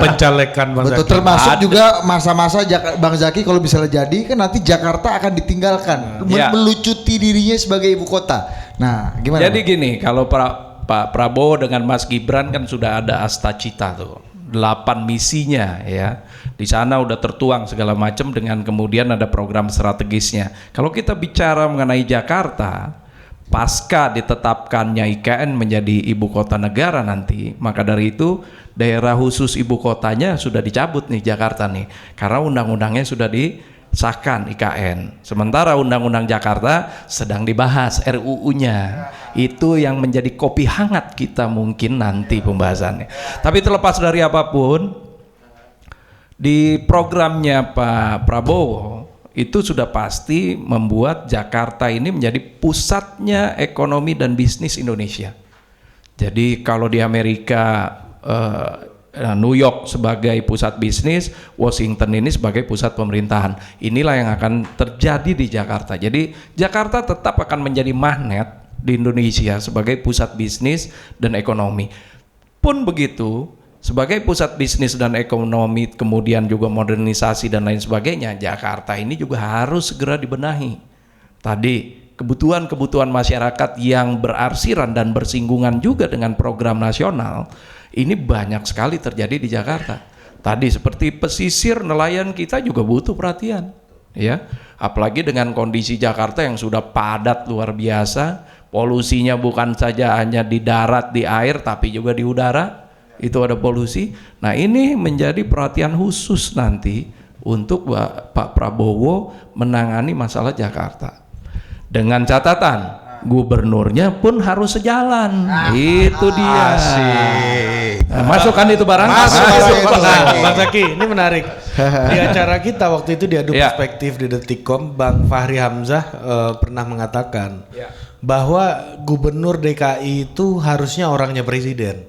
pencalekan Bang Betul, Zaki? termasuk juga masa-masa Bang Zaki kalau misalnya jadi kan nanti Jakarta akan ditinggalkan, Ya. melucuti dirinya sebagai ibu kota. Nah, gimana? Jadi gini, kalau Pak Prabowo dengan Mas Gibran kan sudah ada asta cita tuh, 8 misinya ya. Di sana udah tertuang segala macam dengan kemudian ada program strategisnya. Kalau kita bicara mengenai Jakarta, pasca ditetapkannya IKN menjadi ibu kota negara nanti, maka dari itu daerah khusus ibu kotanya sudah dicabut nih Jakarta nih, karena undang-undangnya sudah disahkan IKN. Sementara undang-undang Jakarta sedang dibahas RUU-nya. Itu yang menjadi kopi hangat kita mungkin nanti pembahasannya. Tapi terlepas dari apapun, di programnya Pak Prabowo itu sudah pasti membuat Jakarta ini menjadi pusatnya ekonomi dan bisnis Indonesia. Jadi kalau di Amerika New York sebagai pusat bisnis, Washington ini sebagai pusat pemerintahan. Inilah yang akan terjadi di Jakarta. Jadi Jakarta tetap akan menjadi magnet di Indonesia sebagai pusat bisnis dan ekonomi. Pun begitu, sebagai pusat bisnis dan ekonomi, kemudian juga modernisasi dan lain sebagainya, Jakarta ini juga harus segera dibenahi. Tadi kebutuhan-kebutuhan masyarakat yang berarsiran dan bersinggungan juga dengan program nasional ini banyak sekali terjadi di Jakarta. Tadi seperti pesisir nelayan kita juga butuh perhatian, ya. Apalagi dengan kondisi Jakarta yang sudah padat luar biasa, polusinya bukan saja hanya di darat, di air, tapi juga di udara. Itu ada polusi. Nah, ini menjadi perhatian khusus nanti untuk Pak Prabowo menangani masalah Jakarta. Dengan catatan gubernurnya pun harus sejalan. Itu dia. Nah, masukkan itu barang. Bang Zaki, ini menarik. Di acara kita waktu itu di Adu Perspektif di Detikcom, Bang Fahri Hamzah pernah mengatakan bahwa gubernur DKI itu harusnya orangnya presiden.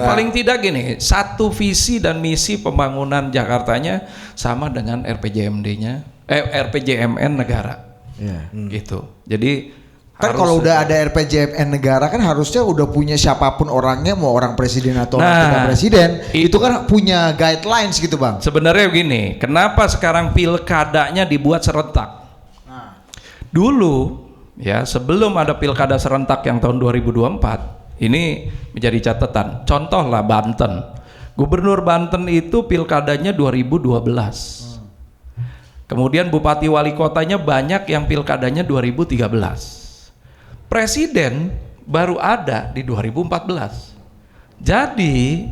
Paling tidak gini, satu visi dan misi pembangunan Jakartanya sama dengan RPJMD-nya, RPJMN negara, gitu. Jadi kan kalau udah ada RPJMN negara kan harusnya udah punya siapapun orangnya, mau orang presiden atau orang tidak presiden, itu kan punya guidelines gitu Bang. Sebenarnya begini, kenapa sekarang pilkadanya dibuat serentak? Dulu ya sebelum ada pilkada serentak yang tahun 2024. Ini menjadi catatan. Contohlah Banten. Gubernur Banten itu pilkadanya 2012. Kemudian bupati wali kotanya banyak yang pilkadanya 2013. Presiden baru ada di 2014. Jadi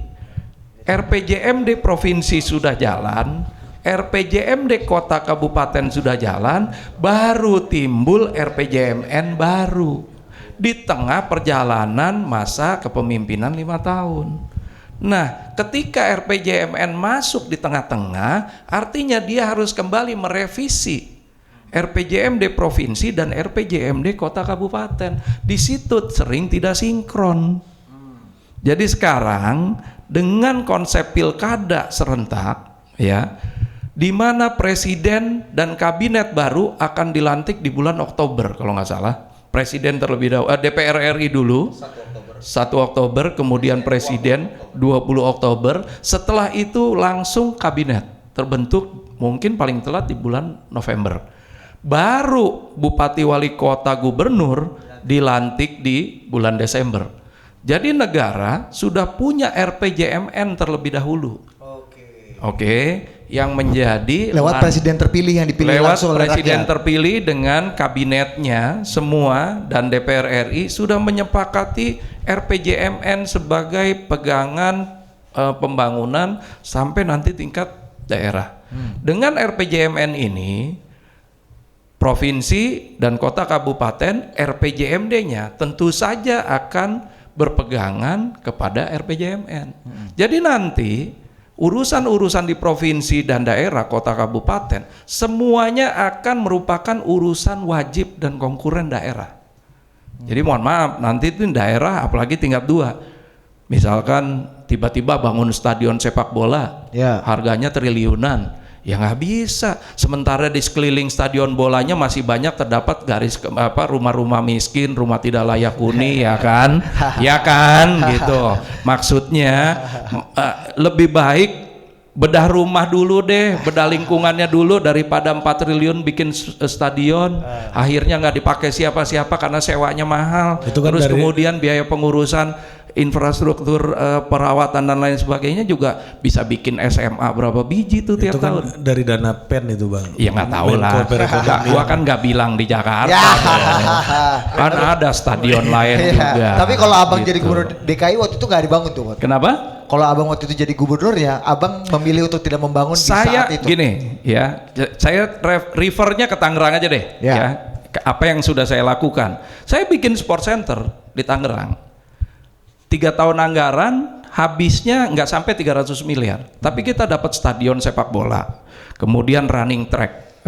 RPJMD provinsi sudah jalan, RPJMD kota kabupaten sudah jalan, baru timbul RPJMN baru di tengah perjalanan masa kepemimpinan 5 tahun. Nah, ketika RPJMN masuk di tengah-tengah, artinya dia harus kembali merevisi RPJMD provinsi dan RPJMD kota kabupaten. Di situ sering tidak sinkron. Jadi sekarang dengan konsep pilkada serentak, ya, di mana presiden dan kabinet baru akan dilantik di bulan Oktober kalau nggak salah. Presiden terlebih dahulu, DPR RI dulu 1 Oktober, kemudian presiden 20 Oktober. Setelah itu langsung kabinet terbentuk mungkin paling telat di bulan November. Baru bupati wali kota gubernur dilantik di bulan Desember. Jadi negara sudah punya RPJMN terlebih dahulu. Oke, yang menjadi lewat presiden terpilih yang dipilih lewat langsung oleh presiden rakyat. terpilih dengan kabinetnya semua dan DPR RI sudah menyepakati RPJMN sebagai pegangan pembangunan sampai nanti tingkat daerah. Dengan RPJMN ini provinsi dan kota kabupaten RPJMD-nya tentu saja akan berpegangan kepada RPJMN. Jadi nanti urusan-urusan di provinsi dan daerah, kota kabupaten, semuanya akan merupakan urusan wajib dan konkuren daerah. Jadi mohon maaf, nanti itu daerah apalagi tingkat 2. Misalkan tiba-tiba bangun stadion sepak bola, harganya triliunan. Ya nggak bisa. Sementara di sekeliling stadion bolanya masih banyak terdapat rumah-rumah miskin, rumah tidak layak huni, ya kan, ya kan, gitu. Maksudnya lebih baik bedah rumah dulu deh, bedah lingkungannya dulu daripada 4 triliun bikin stadion, akhirnya nggak dipakai siapa-siapa karena sewanya mahal. Itu kan terus kemudian biaya pengurusan infrastruktur perawatan dan lain sebagainya juga bisa bikin SMA berapa biji tuh tiap itu kan tahun. dari dana PEN itu bang. Ya nggak tahu lah. Gua kan nggak bilang di Jakarta. Kan ada stadion lain juga. Tapi kalau abang gitu. jadi gubernur DKI waktu itu nggak dibangun tuh. Kenapa? Kalau abang waktu itu jadi gubernur ya, abang memilih untuk tidak membangun di saat itu. Gini ya, saya refernya ke Tangerang aja deh. Ya. Apa yang sudah saya lakukan? Saya bikin sport center di Tangerang. 3 tahun anggaran habisnya nggak sampai 300 miliar, tapi kita dapat stadion sepak bola, kemudian running track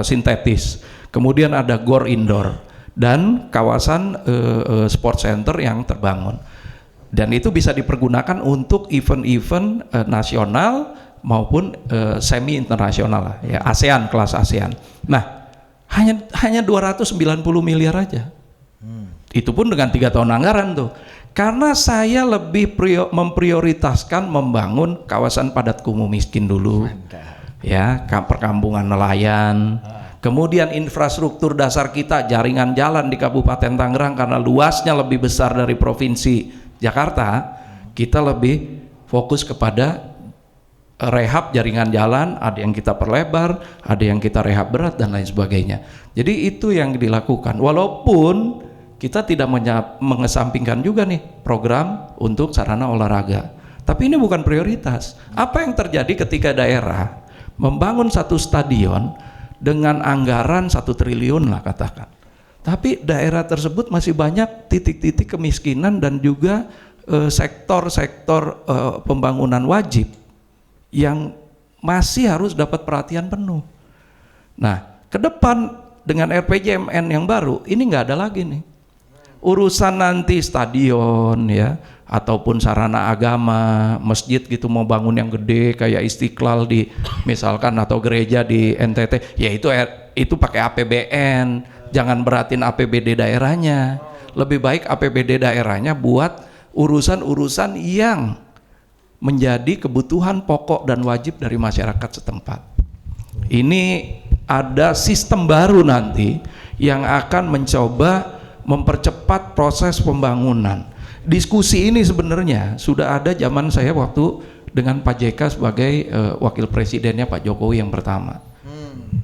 sintetis, kemudian ada gor indoor dan kawasan sport center yang terbangun, dan itu bisa dipergunakan untuk event-event nasional maupun semi internasional ya, ASEAN, kelas ASEAN. Nah, hanya 290 miliar aja. Itu pun dengan 3 tahun anggaran tuh. Karena saya lebih memprioritaskan membangun kawasan padat kumuh miskin dulu. Ya, perkampungan nelayan. Kemudian infrastruktur dasar kita, jaringan jalan di Kabupaten Tangerang karena luasnya lebih besar dari provinsi Jakarta, kita lebih fokus kepada rehab jaringan jalan, ada yang kita perlebar, ada yang kita rehab berat dan lain sebagainya. Jadi itu yang dilakukan. Walaupun kita tidak mengesampingkan juga nih program untuk sarana olahraga. Tapi ini bukan prioritas. Apa yang terjadi ketika daerah membangun satu stadion dengan anggaran 1 triliun lah katakan. Tapi daerah tersebut masih banyak titik-titik kemiskinan dan juga sektor-sektor pembangunan wajib yang masih harus dapat perhatian penuh. Nah, ke depan dengan RPJMN yang baru ini nggak ada lagi nih. Urusan nanti stadion ya ataupun sarana agama, masjid gitu mau bangun yang gede kayak Istiqlal di misalkan atau gereja di NTT, ya itu pakai APBN, jangan beratin APBD daerahnya. Lebih baik APBD daerahnya buat urusan-urusan yang menjadi kebutuhan pokok dan wajib dari masyarakat setempat. Ini ada sistem baru nanti yang akan mencoba mempercepat proses pembangunan. Diskusi ini sebenarnya sudah ada zaman saya waktu dengan Pak JK sebagai wakil presidennya Pak Jokowi yang pertama,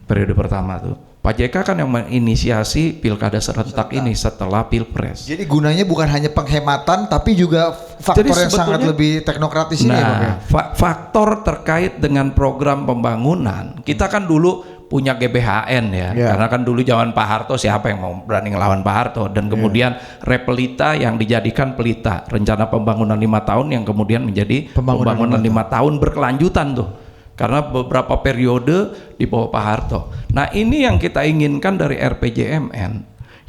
periode pertama tuh. Pak JK kan yang menginisiasi pilkada serentak ini setelah pilpres. Jadi gunanya bukan hanya penghematan tapi juga faktor Jadi yang sangat lebih teknokratis ini ya Bang ya? Faktor terkait dengan program pembangunan, kita kan dulu punya GBHN ya, karena kan dulu zaman Pak Harto siapa yang mau berani ngelawan Pak Harto, dan kemudian Repelita yang dijadikan pelita, rencana pembangunan 5 tahun yang kemudian menjadi pembangunan 5 tahun berkelanjutan tuh. Karena beberapa periode di bawah Pak Harto. Nah ini yang kita inginkan dari RPJMN,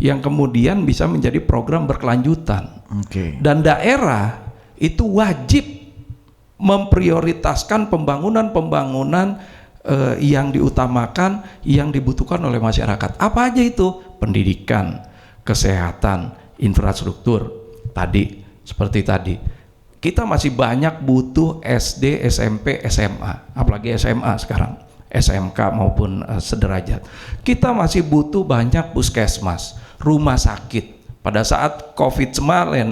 yang kemudian bisa menjadi program berkelanjutan. Dan daerah itu wajib memprioritaskan pembangunan-pembangunan yang diutamakan, yang dibutuhkan oleh masyarakat. Apa aja itu? Pendidikan, kesehatan, infrastruktur. Seperti tadi. Kita masih banyak butuh SD, SMP, SMA, apalagi SMA sekarang, SMK maupun sederajat. Kita masih butuh banyak puskesmas, rumah sakit. Pada saat COVID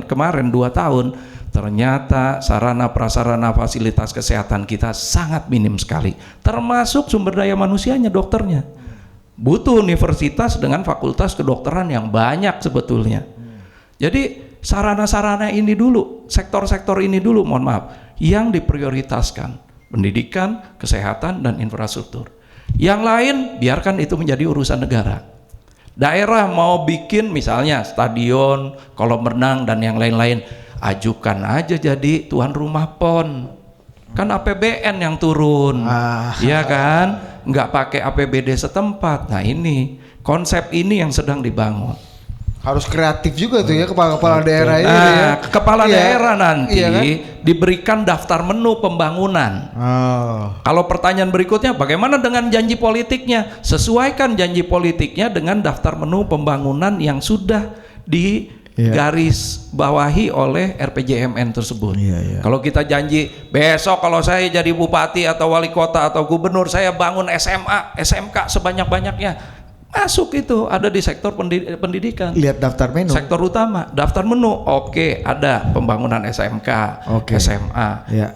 kemarin 2 tahun, ternyata sarana prasarana fasilitas kesehatan kita sangat minim sekali, termasuk sumber daya manusianya, dokternya. Butuh universitas dengan fakultas kedokteran yang banyak sebetulnya. Jadi sarana-sarana ini dulu, sektor-sektor ini dulu, mohon maaf, yang diprioritaskan, pendidikan, kesehatan, dan infrastruktur. Yang lain biarkan itu menjadi urusan negara. Daerah mau bikin misalnya stadion, kolam renang, dan yang lain-lain, ajukan aja jadi tuan rumah PON. Kan APBN yang turun, ya kan? Nggak pakai APBD setempat. Nah ini, konsep ini yang sedang dibangun. Harus kreatif juga tuh ya kepala-kepala daerah ini ya. Kepala daerah nanti diberikan daftar menu pembangunan. Kalau pertanyaan berikutnya, bagaimana dengan janji politiknya? Sesuaikan janji politiknya dengan daftar menu pembangunan yang sudah digaris bawahi oleh RPJMN tersebut. Kalau kita janji besok kalau saya jadi bupati atau wali kota atau gubernur, saya bangun SMA, SMK sebanyak-banyaknya. Masuk itu ada di sektor pendidikan. Lihat daftar menu. Sektor utama, daftar menu. Oke, ada pembangunan SMK, SMA.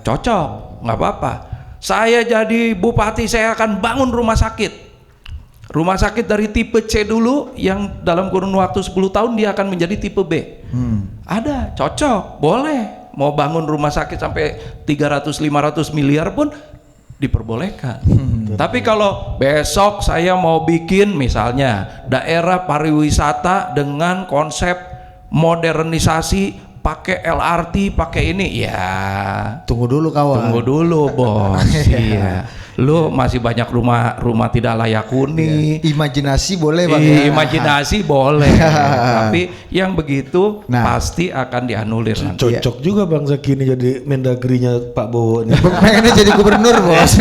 Cocok, nggak apa-apa. Saya jadi bupati, saya akan bangun rumah sakit. Rumah sakit dari tipe C dulu yang dalam kurun waktu 10 tahun dia akan menjadi tipe B. Ada, cocok, boleh. Mau bangun rumah sakit sampai 300-500 miliar pun diperbolehkan. Tapi kalau besok saya mau bikin misalnya daerah pariwisata dengan konsep modernisasi, pakai LRT, pakai ini, ya tunggu dulu kawan. Tunggu dulu bos. Iya. Lu masih banyak rumah tidak layak huni. Imajinasi boleh Bang. Imajinasi boleh. Tapi yang begitu pasti akan dianulir nanti. Cocok juga Bang Zaki ini jadi Mendagrinya Pak Bowo nih. Pengennya jadi gubernur bos.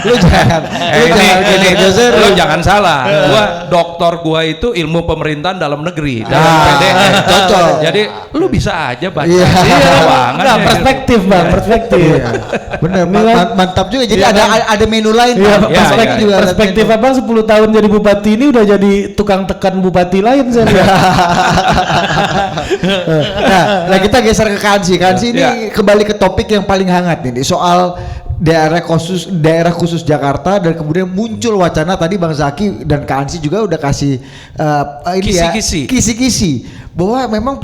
Lu jangan salah. Doktor gua itu ilmu pemerintahan dalam negeri, dalam PDN. Cocok. Jadi lu bisa aja baca. Nah, perspektif Bang, perspektif. Bener, mantap juga. Jadi ada menu lain. Perspektif Abang 10 tahun jadi bupati ini udah jadi tukang tekan bupati lain saya lihat. Nah, kita geser ke Kansi ini kembali ke topik yang paling hangat ini soal daerah khusus Jakarta, dan kemudian muncul wacana tadi Bang Zaki dan Kansi juga udah kasih kisi-kisi bahwa memang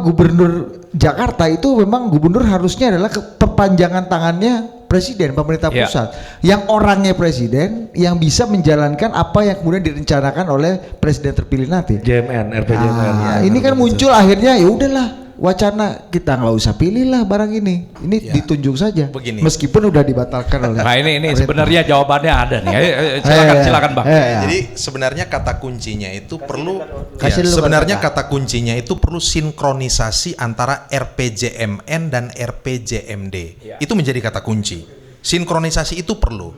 gubernur Jakarta itu memang gubernur harusnya adalah perpanjangan tangannya presiden, pemerintah pusat, yang orangnya presiden yang bisa menjalankan apa yang kemudian direncanakan oleh presiden terpilih nanti. RPJMN. Ini kan muncul akhirnya ya udahlah wacana kita nggak usah pilih lah barang ini ditunjuk saja. Begini. Meskipun udah dibatalkan oleh. Nah ini sebenarnya jawabannya ada nih. Silakan Bang. Jadi sebenarnya kata kuncinya itu perlu kata kuncinya itu perlu sinkronisasi antara RPJMN dan RPJMD. Itu menjadi kata kunci. Sinkronisasi itu perlu.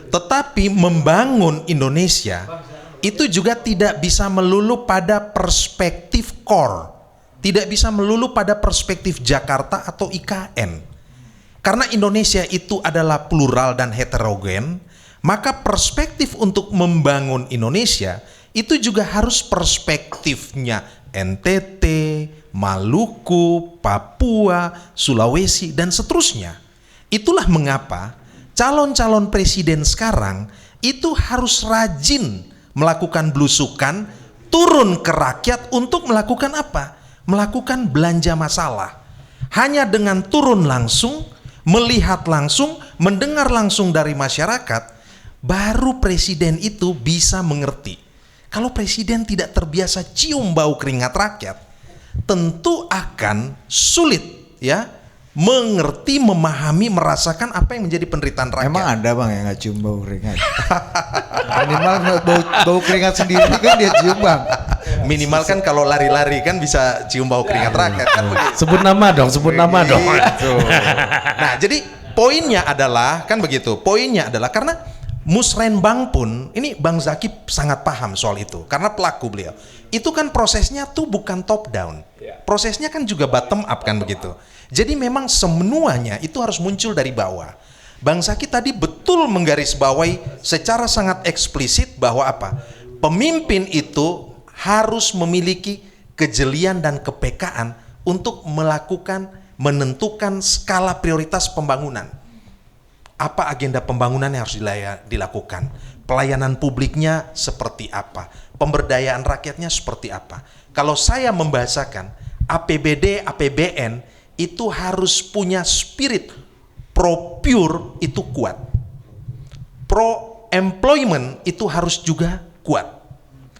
Tetapi membangun Indonesia itu juga tidak bisa melulu pada perspektif core. Tidak bisa melulu pada perspektif Jakarta atau IKN. Karena Indonesia itu adalah plural dan heterogen, maka perspektif untuk membangun Indonesia itu juga harus perspektifnya NTT, Maluku, Papua, Sulawesi, dan seterusnya. Itulah mengapa calon-calon presiden sekarang itu harus rajin melakukan belusukan, turun ke rakyat untuk melakukan apa? Melakukan belanja masalah. Hanya dengan turun langsung, melihat langsung, mendengar langsung dari masyarakat, baru presiden itu bisa mengerti. Kalau presiden tidak terbiasa cium bau keringat rakyat, tentu akan sulit ya mengerti, memahami, merasakan apa yang menjadi penderitaan rakyat. Emang ada bang yang nggak cium bau keringat? Minimal bau keringat sendiri kan dia cium bang. Minimal kan kalau lari-lari kan bisa cium bau keringat rakyat kan begitu. Sebut nama dong, sebut nama dong. Gitu. Nah, jadi poinnya adalah kan begitu. Poinnya adalah karena Musrenbang pun ini Bang Zaki sangat paham soal itu karena pelaku beliau. Itu kan prosesnya tuh bukan top down. Prosesnya kan juga bottom up kan begitu. Jadi memang semuanya itu harus muncul dari bawah. Bang Zaki tadi betul menggarisbawahi secara sangat eksplisit bahwa apa? Pemimpin itu harus memiliki kejelian dan kepekaan untuk menentukan skala prioritas pembangunan. Apa agenda pembangunan yang harus dilakukan? Pelayanan publiknya seperti apa? Pemberdayaan rakyatnya seperti apa? Kalau saya membahasakan APBD, APBN itu harus punya spirit pro pure itu kuat. Pro employment itu harus juga kuat.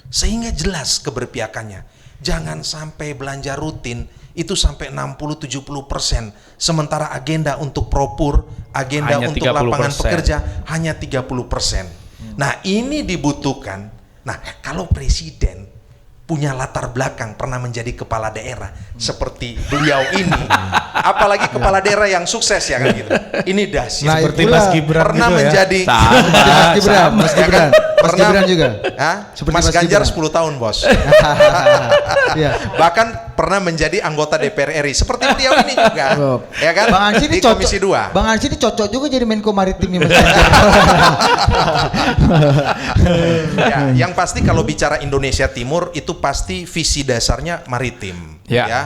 Sehingga jelas keberpihakannya. Jangan sampai belanja rutin itu sampai 60-70%. Sementara agenda untuk propur, agenda hanya untuk 30%. lapangan pekerja hanya 30%. Nah, ini dibutuhkan. Nah, kalau presiden punya latar belakang pernah menjadi kepala daerah seperti beliau ini, apalagi kepala daerah yang sukses ya kan gitu. Ini dahsyat. Nah, Seperti itulah. Mas Gibran Pernah gitu ya. menjadi Mas Gibran. Mas Gibran juga. Hah? Seperti Mas Mas Ganjar Gibran. 10 tahun bos. Iya. Bahkan pernah menjadi anggota DPR RI seperti beliau ini juga. Ya kan? Bang Ansyi Di ini cocok. Komisi 2. Bang Ansyi ini cocok juga jadi Menko Maritimnya Mas Ganjar. Ya, yang pasti kalau bicara Indonesia Timur itu pasti visi dasarnya maritim. Ya. Ya.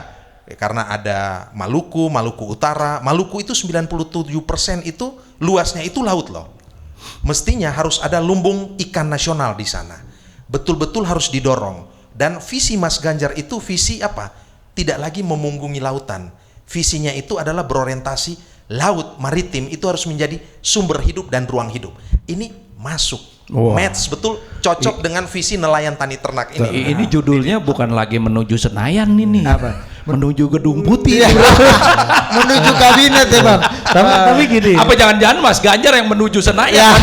Karena ada Maluku, Maluku Utara. Maluku itu 97% itu luasnya itu laut loh. Mestinya harus ada lumbung ikan nasional di sana. Betul-betul harus didorong. Dan visi Mas Ganjar itu visi apa? Tidak lagi memunggungi lautan. Visinya itu adalah berorientasi laut, maritim itu harus menjadi sumber hidup dan ruang hidup. Ini masuk. Wah. Match betul, cocok dengan visi nelayan tani ternak ini. Ini judulnya bukan lagi menuju Senayan ini. Apa? Menuju Gedung Putih. Menuju kabinet ya bang. Tapi gini. Apa jangan-jangan Mas Ganjar yang menuju Senayan?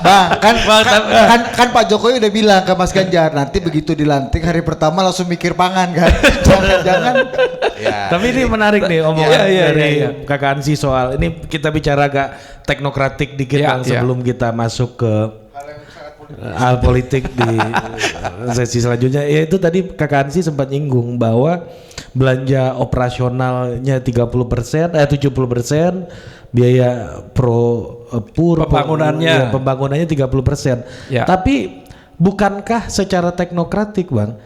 Bang, kan Pak Jokowi udah bilang ke Mas Ganjar nanti begitu dilantik hari pertama langsung mikir pangan kan. Jangan. Ya, Tapi ini menarik nih omongan Iya, dari iya. Kakak Ansyi soal ini kita bicara agak teknokratik dikit Iya, Bang, iya. sebelum kita masuk ke hal politik di sesi selanjutnya. Ya itu tadi Kakak Ansyi sempat nyinggung bahwa belanja operasionalnya 30%, 70%, biaya Pembangunannya. pembangunannya 30%. Ya. Tapi bukankah secara teknokratik Bang,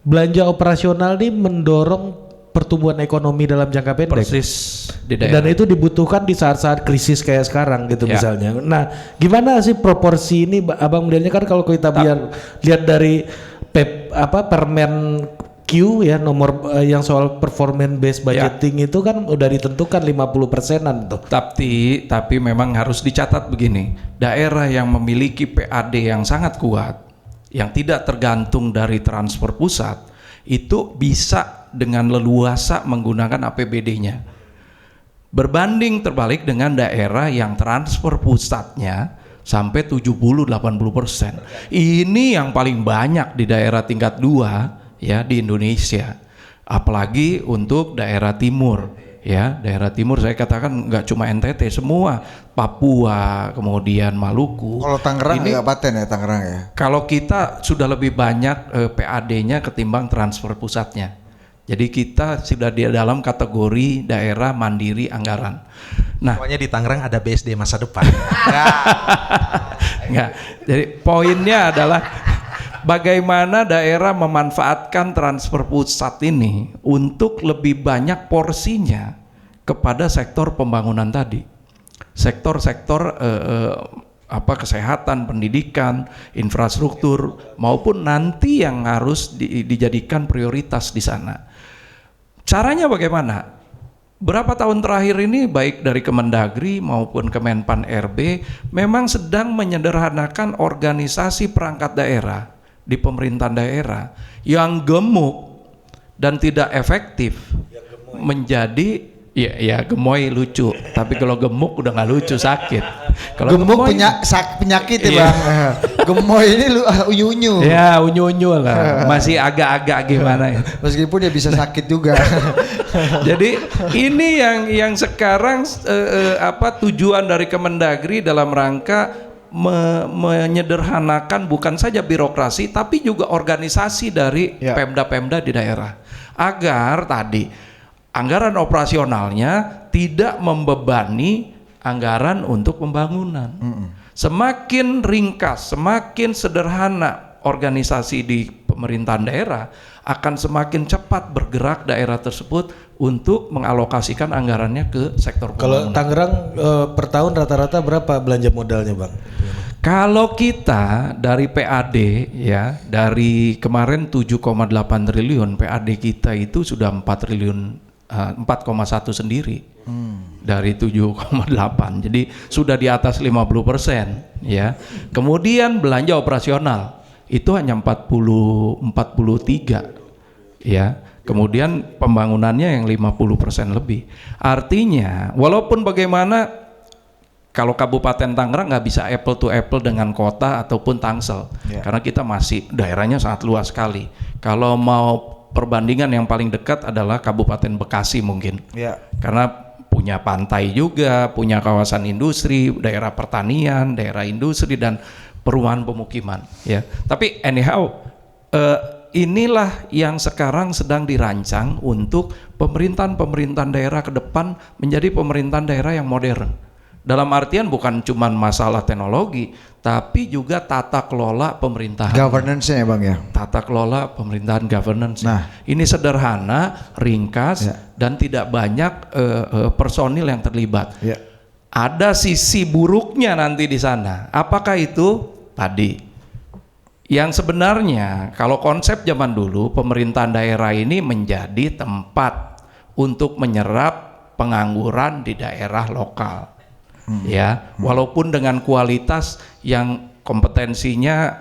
belanja operasional ini mendorong pertumbuhan ekonomi dalam jangka pendek? Persis di daerah. Dan itu dibutuhkan di saat-saat krisis kayak sekarang gitu Ya. misalnya. Nah, gimana sih proporsi ini Abang melihatnya kan kalau kita lihat dari Permen Q ya nomor yang soal performance based budgeting itu kan udah ditentukan 50%-an tuh. Tapi memang harus dicatat begini, daerah yang memiliki PAD yang sangat kuat, yang tidak tergantung dari transfer pusat, itu bisa dengan leluasa menggunakan APBD-nya. Berbanding terbalik dengan daerah yang transfer pusatnya sampai 70-80%. Ini yang paling banyak di daerah tingkat 2 ya di Indonesia. Apalagi untuk daerah timur ya. Daerah timur saya katakan nggak cuma NTT, semua Papua, kemudian Maluku. Kalau Tangerang Ini nggak paten ya Tangerang ya. kalau kita sudah lebih banyak PAD-nya ketimbang transfer pusatnya. Jadi kita sudah di dalam kategori daerah mandiri anggaran. Nah, Pokoknya di Tangerang ada BSD masa depan. enggak. Jadi poinnya adalah bagaimana daerah memanfaatkan transfer pusat ini untuk lebih banyak porsinya kepada sektor pembangunan tadi. Sektor-sektor kesehatan, pendidikan, infrastruktur, maupun nanti yang harus dijadikan prioritas di sana. Caranya bagaimana? Berapa tahun terakhir ini baik dari Kemendagri maupun Kemenpan RB memang sedang menyederhanakan organisasi perangkat daerah di pemerintahan daerah yang gemuk dan tidak efektif menjadi ya gemoy lucu, tapi kalau gemuk udah nggak lucu, sakit. Kalau gemuk gemoy, penyakit ya bang. Gemoy ini unyu-unyu. Ya unyu-unyu lah, masih agak-agak gimana ya. Meskipun dia bisa sakit juga. Jadi ini yang sekarang tujuan dari Kemendagri dalam rangka menyederhanakan bukan saja birokrasi tapi juga organisasi dari Pemda-Pemda di daerah, agar tadi anggaran operasionalnya tidak membebani anggaran untuk pembangunan. Semakin ringkas, semakin sederhana organisasi di pemerintahan daerah, akan semakin cepat bergerak daerah tersebut untuk mengalokasikan anggarannya ke sektor pembangunan. Kalau Tangerang per tahun rata-rata berapa belanja modalnya bang? Kalau kita dari PAD ya, dari kemarin 7,8 triliun, PAD kita itu sudah 4 triliun 4,1 sendiri dari 7,8, jadi sudah di atas 50% ya. Kemudian belanja operasional itu hanya 43 ya. Kemudian pembangunannya yang 50% lebih. Artinya walaupun bagaimana, kalau Kabupaten Tangerang nggak bisa apple to apple dengan kota ataupun Tangsel, karena kita masih daerahnya sangat luas sekali. Kalau mau perbandingan yang paling dekat adalah Kabupaten Bekasi mungkin, karena punya pantai juga, punya kawasan industri, daerah pertanian, daerah industri dan perumahan pemukiman. Ya, tapi anyhow, inilah yang sekarang sedang dirancang untuk pemerintahan daerah ke depan menjadi pemerintahan daerah yang modern. Dalam artian bukan cuma masalah teknologi, tapi juga tata kelola pemerintahan. Governance-nya ya bang ya. Tata kelola pemerintahan governance. Nah, ini sederhana, ringkas, dan tidak banyak personil yang terlibat. Ada sisi buruknya nanti di sana. Apakah itu? Tadi, yang sebenarnya kalau konsep zaman dulu pemerintahan daerah ini menjadi tempat untuk menyerap pengangguran di daerah lokal. Walaupun dengan kualitas yang kompetensinya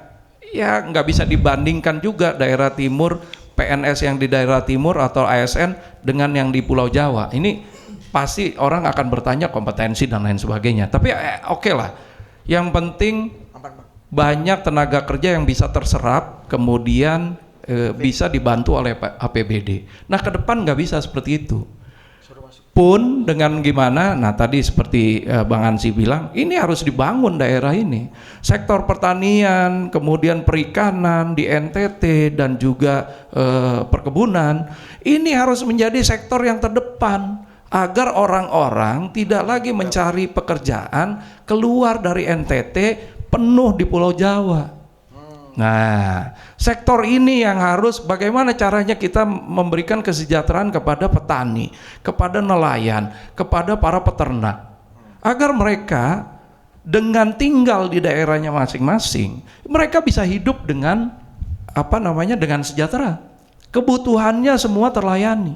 ya nggak bisa dibandingkan juga daerah timur, PNS yang di daerah timur atau ASN dengan yang di Pulau Jawa. Ini pasti orang akan bertanya kompetensi dan lain sebagainya. Tapi oke lah, yang penting banyak tenaga kerja yang bisa terserap, kemudian bisa dibantu oleh APBD. Nah ke depan nggak bisa seperti itu. Pun dengan gimana, nah tadi seperti Bang Hansi bilang, ini harus dibangun daerah ini. Sektor pertanian, kemudian perikanan di NTT dan juga perkebunan, ini harus menjadi sektor yang terdepan agar orang-orang tidak lagi mencari pekerjaan keluar dari NTT penuh di Pulau Jawa. Nah, sektor ini yang harus bagaimana caranya kita memberikan kesejahteraan kepada petani, kepada nelayan, kepada para peternak, agar mereka dengan tinggal di daerahnya masing-masing, mereka bisa hidup dengan dengan sejahtera. Kebutuhannya semua terlayani,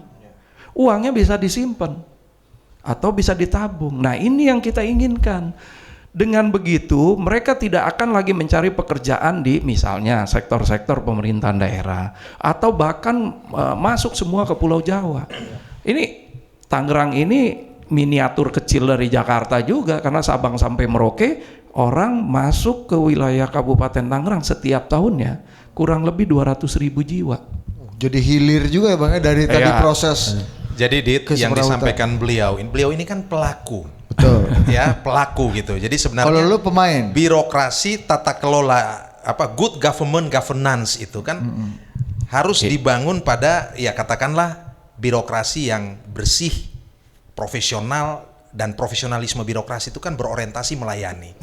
uangnya bisa disimpan atau bisa ditabung. Nah, ini yang kita inginkan. Dengan begitu mereka tidak akan lagi mencari pekerjaan di misalnya sektor-sektor pemerintahan daerah atau bahkan masuk semua ke Pulau Jawa. Ini Tangerang ini miniatur kecil dari Jakarta juga, karena Sabang sampai Merauke orang masuk ke wilayah Kabupaten Tangerang setiap tahunnya kurang lebih 200.000 jiwa. Jadi hilir juga ya bang dari tadi proses. Jadi yang disampaikan beliau ini kan pelaku. Betul. Ya, pelaku gitu. Jadi sebenarnya kalau lu pemain, birokrasi, tata kelola, good governance itu kan harus dibangun pada ya katakanlah birokrasi yang bersih, profesional, dan profesionalisme birokrasi itu kan berorientasi melayani.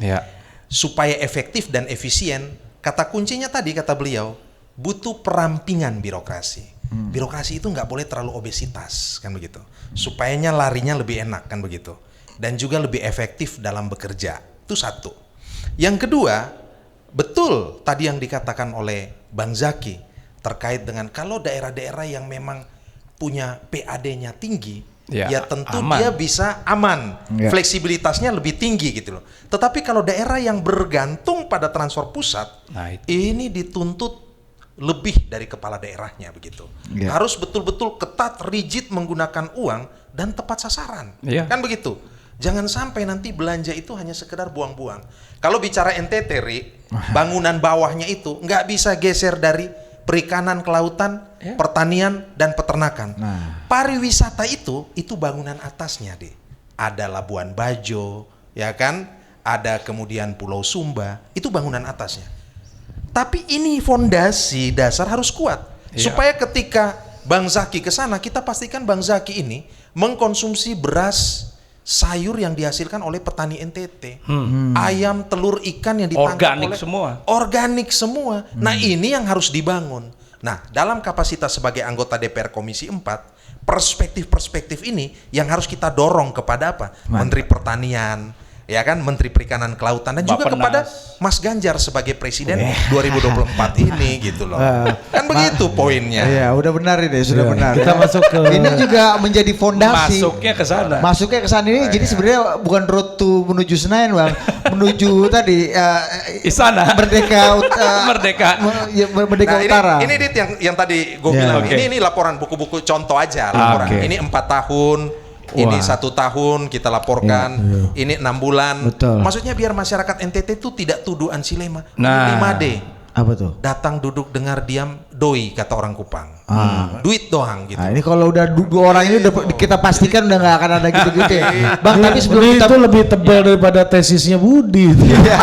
Supaya efektif dan efisien, kata kuncinya tadi kata beliau, butuh perampingan birokrasi. Birokrasi itu nggak boleh terlalu obesitas kan begitu. Supayanya larinya lebih enak kan begitu. Dan juga lebih efektif dalam bekerja. Itu satu. Yang kedua, betul tadi yang dikatakan oleh Bang Zaki terkait dengan kalau daerah-daerah yang memang punya PAD-nya tinggi, ya tentu aman. dia bisa aman, Ya. fleksibilitasnya lebih tinggi gitu loh. Tetapi kalau daerah yang bergantung pada transfer pusat, Nah, itu. ini dituntut lebih dari kepala daerahnya begitu. Ya. Harus betul-betul ketat, rigid menggunakan uang dan tepat sasaran. Iya. Kan begitu. Jangan sampai nanti belanja itu hanya sekedar buang-buang. Kalau bicara NTT, Ri, bangunan bawahnya itu nggak bisa geser dari perikanan, kelautan, pertanian, dan peternakan. Pariwisata itu bangunan atasnya, deh. Ada Labuan Bajo, ya kan? Ada kemudian Pulau Sumba, itu bangunan atasnya. Tapi ini fondasi dasar harus kuat supaya ketika Bang Zaki ke sana, kita pastikan Bang Zaki ini mengkonsumsi beras, sayur yang dihasilkan oleh petani NTT, ayam, telur, ikan yang ditangkap Organik oleh semua. organik semua. Nah, ini yang harus dibangun. Nah, dalam kapasitas sebagai anggota DPR Komisi 4, perspektif-perspektif ini yang harus kita dorong kepada apa? Menteri Pertanian, ya kan, Menteri Perikanan Kelautan, dan juga Bappenas. kepada Mas Ganjar sebagai presiden 2024 ini gitu loh. Kan begitu poinnya. Iya, udah benar ini, sudah Iya, benar. kita ya. masuk ke- Ini juga menjadi fondasi. Masuknya ke sana. Masuknya ke sana ini, jadi sebenarnya bukan road to menuju Senayan, Bang. Menuju tadi Istana. Merdeka Merdeka. Merdeka Nah, Utara. ini Dit yang tadi gue Ya. bilang, Oke. ini laporan buku-buku contoh aja laporan. Oke. Ini 4 tahun, ini Wah. 1 tahun kita laporkan, ini 6 bulan. Betul. Maksudnya biar masyarakat NTT itu tidak tuduh ansilema. Nah. 5D. Apa tuh? Datang, duduk, dengar, diam, doi, kata orang Kupang. Duit doang gitu. Nah, ini kalau udah dua orang ini udah kita pastikan udah nggak akan ada gitu-gitu ya. Bang, tapi sebelum Ini kita itu lebih tebal daripada tesisnya Budi. Iya.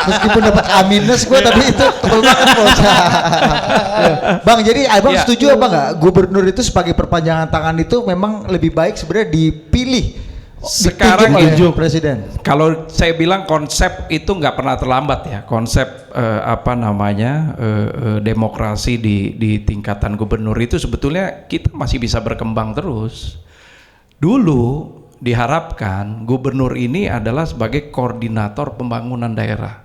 Meskipun dapat A minus gue, tapi itu tebel banget bos. Bang, jadi abang Ya. setuju apa nggak gubernur itu sebagai perpanjangan tangan itu memang lebih baik sebenarnya dipilih Sekarang ditunjuk oleh presiden. Kalau saya bilang konsep itu nggak pernah terlambat ya, konsep demokrasi di tingkatan gubernur itu sebetulnya kita masih bisa berkembang terus. Dulu diharapkan gubernur ini adalah sebagai koordinator pembangunan daerah,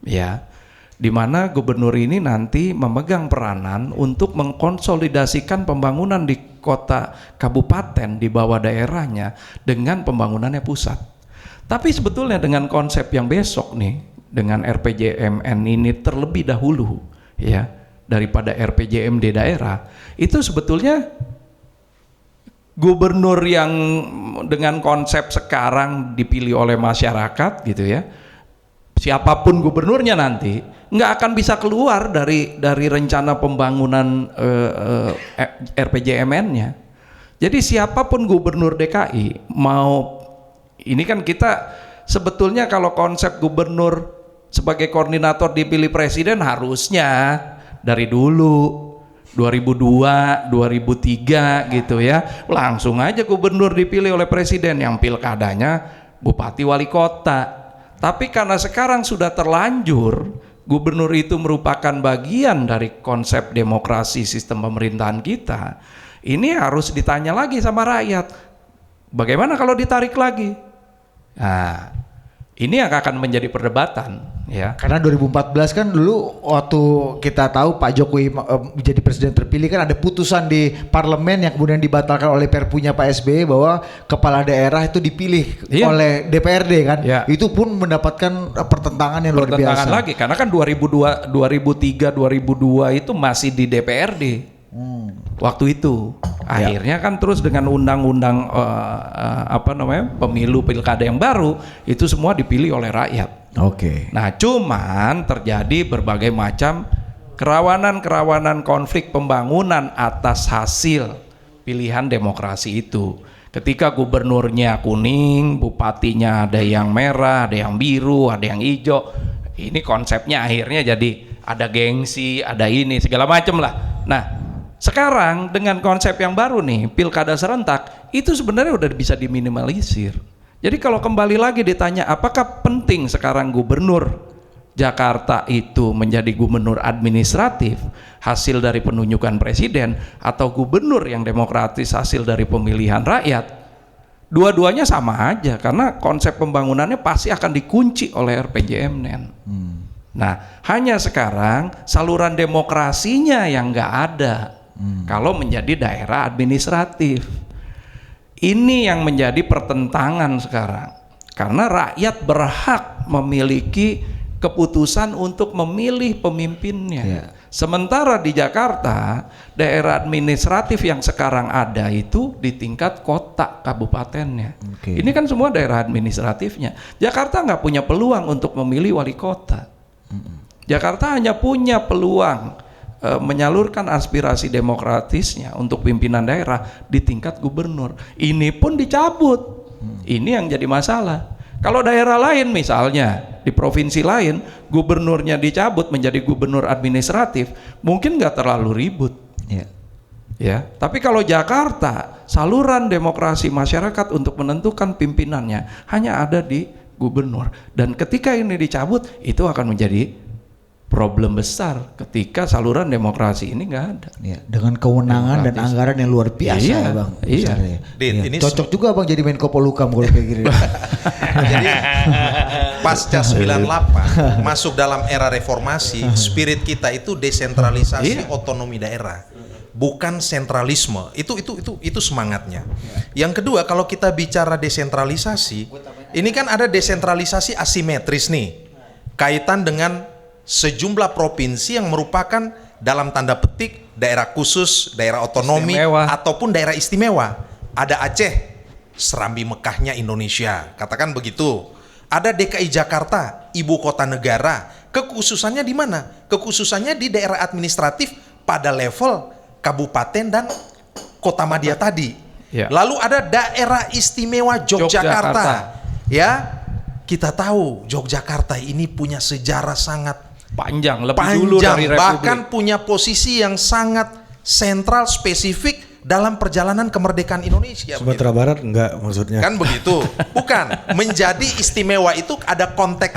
ya, di mana gubernur ini nanti memegang peranan untuk mengkonsolidasikan pembangunan di kota kabupaten di bawah daerahnya dengan pembangunannya pusat. Tapi sebetulnya dengan konsep yang besok nih, dengan RPJMN ini terlebih dahulu ya daripada RPJMD daerah, itu sebetulnya gubernur yang dengan konsep sekarang dipilih oleh masyarakat gitu ya, siapapun gubernurnya nanti nggak akan bisa keluar dari rencana pembangunan RPJMN-nya. Jadi siapapun gubernur DKI mau, ini kan kita sebetulnya kalau konsep gubernur sebagai koordinator dipilih presiden harusnya dari dulu 2002, 2003 gitu ya, langsung aja gubernur dipilih oleh presiden yang pilkadanya bupati wali kota. Tapi karena sekarang sudah terlanjur gubernur itu merupakan bagian dari konsep demokrasi sistem pemerintahan kita, ini harus ditanya lagi sama rakyat, bagaimana kalau ditarik lagi? Nah, ini yang akan menjadi perdebatan ya. Karena 2014 kan dulu waktu kita tahu Pak Jokowi menjadi presiden terpilih kan ada putusan di parlemen yang kemudian dibatalkan oleh Perpunya Pak SBY bahwa kepala daerah itu dipilih oleh DPRD kan. Iya. Itu pun mendapatkan pertentangan yang luar biasa. Pertentangan lagi karena kan 2002, 2003, 2002 itu masih di DPRD. Waktu itu akhirnya kan terus dengan undang-undang pemilu pilkada yang baru itu semua dipilih oleh rakyat. Oke. Nah, cuman terjadi berbagai macam kerawanan konflik pembangunan atas hasil pilihan demokrasi itu. Ketika gubernurnya kuning, bupatinya ada yang merah, ada yang biru, ada yang hijau. Ini konsepnya akhirnya jadi ada gengsi, ada ini segala macam lah. Nah, sekarang dengan konsep yang baru nih, pilkada serentak, itu sebenarnya udah bisa diminimalisir. Jadi kalau kembali lagi ditanya apakah penting sekarang gubernur Jakarta itu menjadi gubernur administratif hasil dari penunjukan presiden atau gubernur yang demokratis hasil dari pemilihan rakyat, Dua-duanya sama aja karena konsep pembangunannya pasti akan dikunci oleh RPJMN. Nah, hanya sekarang saluran demokrasinya yang nggak ada. Kalau menjadi daerah administratif, ini yang menjadi pertentangan sekarang. Karena rakyat berhak memiliki keputusan untuk memilih pemimpinnya. Sementara di Jakarta, daerah administratif yang sekarang ada itu di tingkat kota kabupatennya. Ini kan semua daerah administratifnya. Jakarta nggak punya peluang untuk memilih wali kota. Jakarta hanya punya peluang menyalurkan aspirasi demokratisnya untuk pimpinan daerah di tingkat gubernur. Ini pun dicabut. Ini yang jadi masalah. Kalau daerah lain misalnya di provinsi lain gubernurnya dicabut menjadi gubernur administratif, mungkin nggak terlalu ribut. Ya, tapi kalau Jakarta saluran demokrasi masyarakat untuk menentukan pimpinannya hanya ada di gubernur, dan ketika ini dicabut itu akan menjadi problem besar ketika saluran demokrasi ini nggak ada. Dengan kewenangan dan anggaran yang luar biasa ya Bang. Ini cocok juga Bang jadi Menko Polhukam kalau kayak gini. Jadi pasca 98 masuk dalam era reformasi, spirit kita itu desentralisasi otonomi daerah, bukan sentralisme. Itu semangatnya. Yang kedua, kalau kita bicara desentralisasi, ini kan ada desentralisasi asimetris nih, kaitan dengan sejumlah provinsi yang merupakan dalam tanda petik daerah khusus, daerah otonomi, ataupun daerah istimewa. Ada Aceh, Serambi Mekahnya Indonesia, katakan begitu. Ada DKI Jakarta, ibu kota negara. Kekhususannya di mana? Kekhususannya di daerah administratif pada level kabupaten dan kota madya tadi. Lalu ada daerah istimewa Yogyakarta. Ya, kita tahu Yogyakarta ini punya sejarah sangat panjang, lebih dulu dari Republik. Bahkan punya posisi yang sangat sentral spesifik dalam perjalanan kemerdekaan Indonesia. Sumatera Barat enggak maksudnya. Kan begitu. Bukan, menjadi istimewa itu ada konteks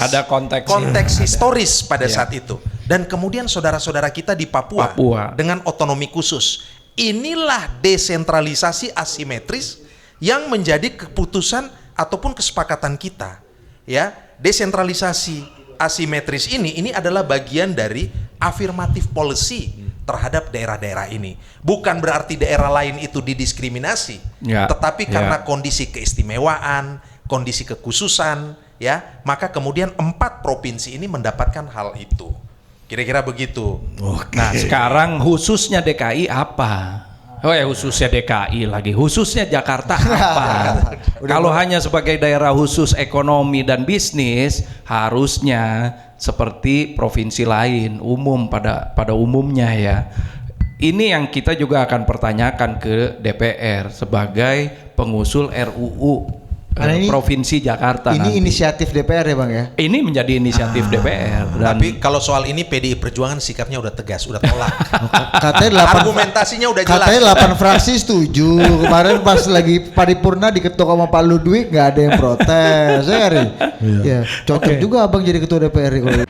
historis pada saat itu. Dan kemudian saudara-saudara kita di Papua dengan otonomi khusus. Inilah desentralisasi asimetris yang menjadi keputusan ataupun kesepakatan kita. Ya, desentralisasi asimetris ini adalah bagian dari affirmative policy terhadap daerah-daerah ini. Bukan berarti daerah lain itu didiskriminasi, tetapi karena kondisi keistimewaan, kondisi kekhususan, ya, maka kemudian 4 provinsi ini mendapatkan hal itu. Kira-kira begitu. Nah, sekarang khususnya DKI apa? Khususnya DKI lagi, khususnya Jakarta apa? Kalau hanya sebagai daerah khusus ekonomi dan bisnis, harusnya seperti provinsi lain, umum pada umumnya ya. Ini yang kita juga akan pertanyakan ke DPR sebagai pengusul RUU Provinsi Jakarta. Ini inisiatif DPR ya Bang ya? Ini menjadi inisiatif DPR. Tapi kalau soal ini PDI Perjuangan sikapnya udah tegas, udah tolak. Katanya 8 argumentasinya udah jelas. Katanya 8 fraksi setuju. Kemarin pas lagi paripurna diketuk sama Pak Ludwig nggak ada yang protes. Ya, cocok juga Abang jadi ketua DPR kalau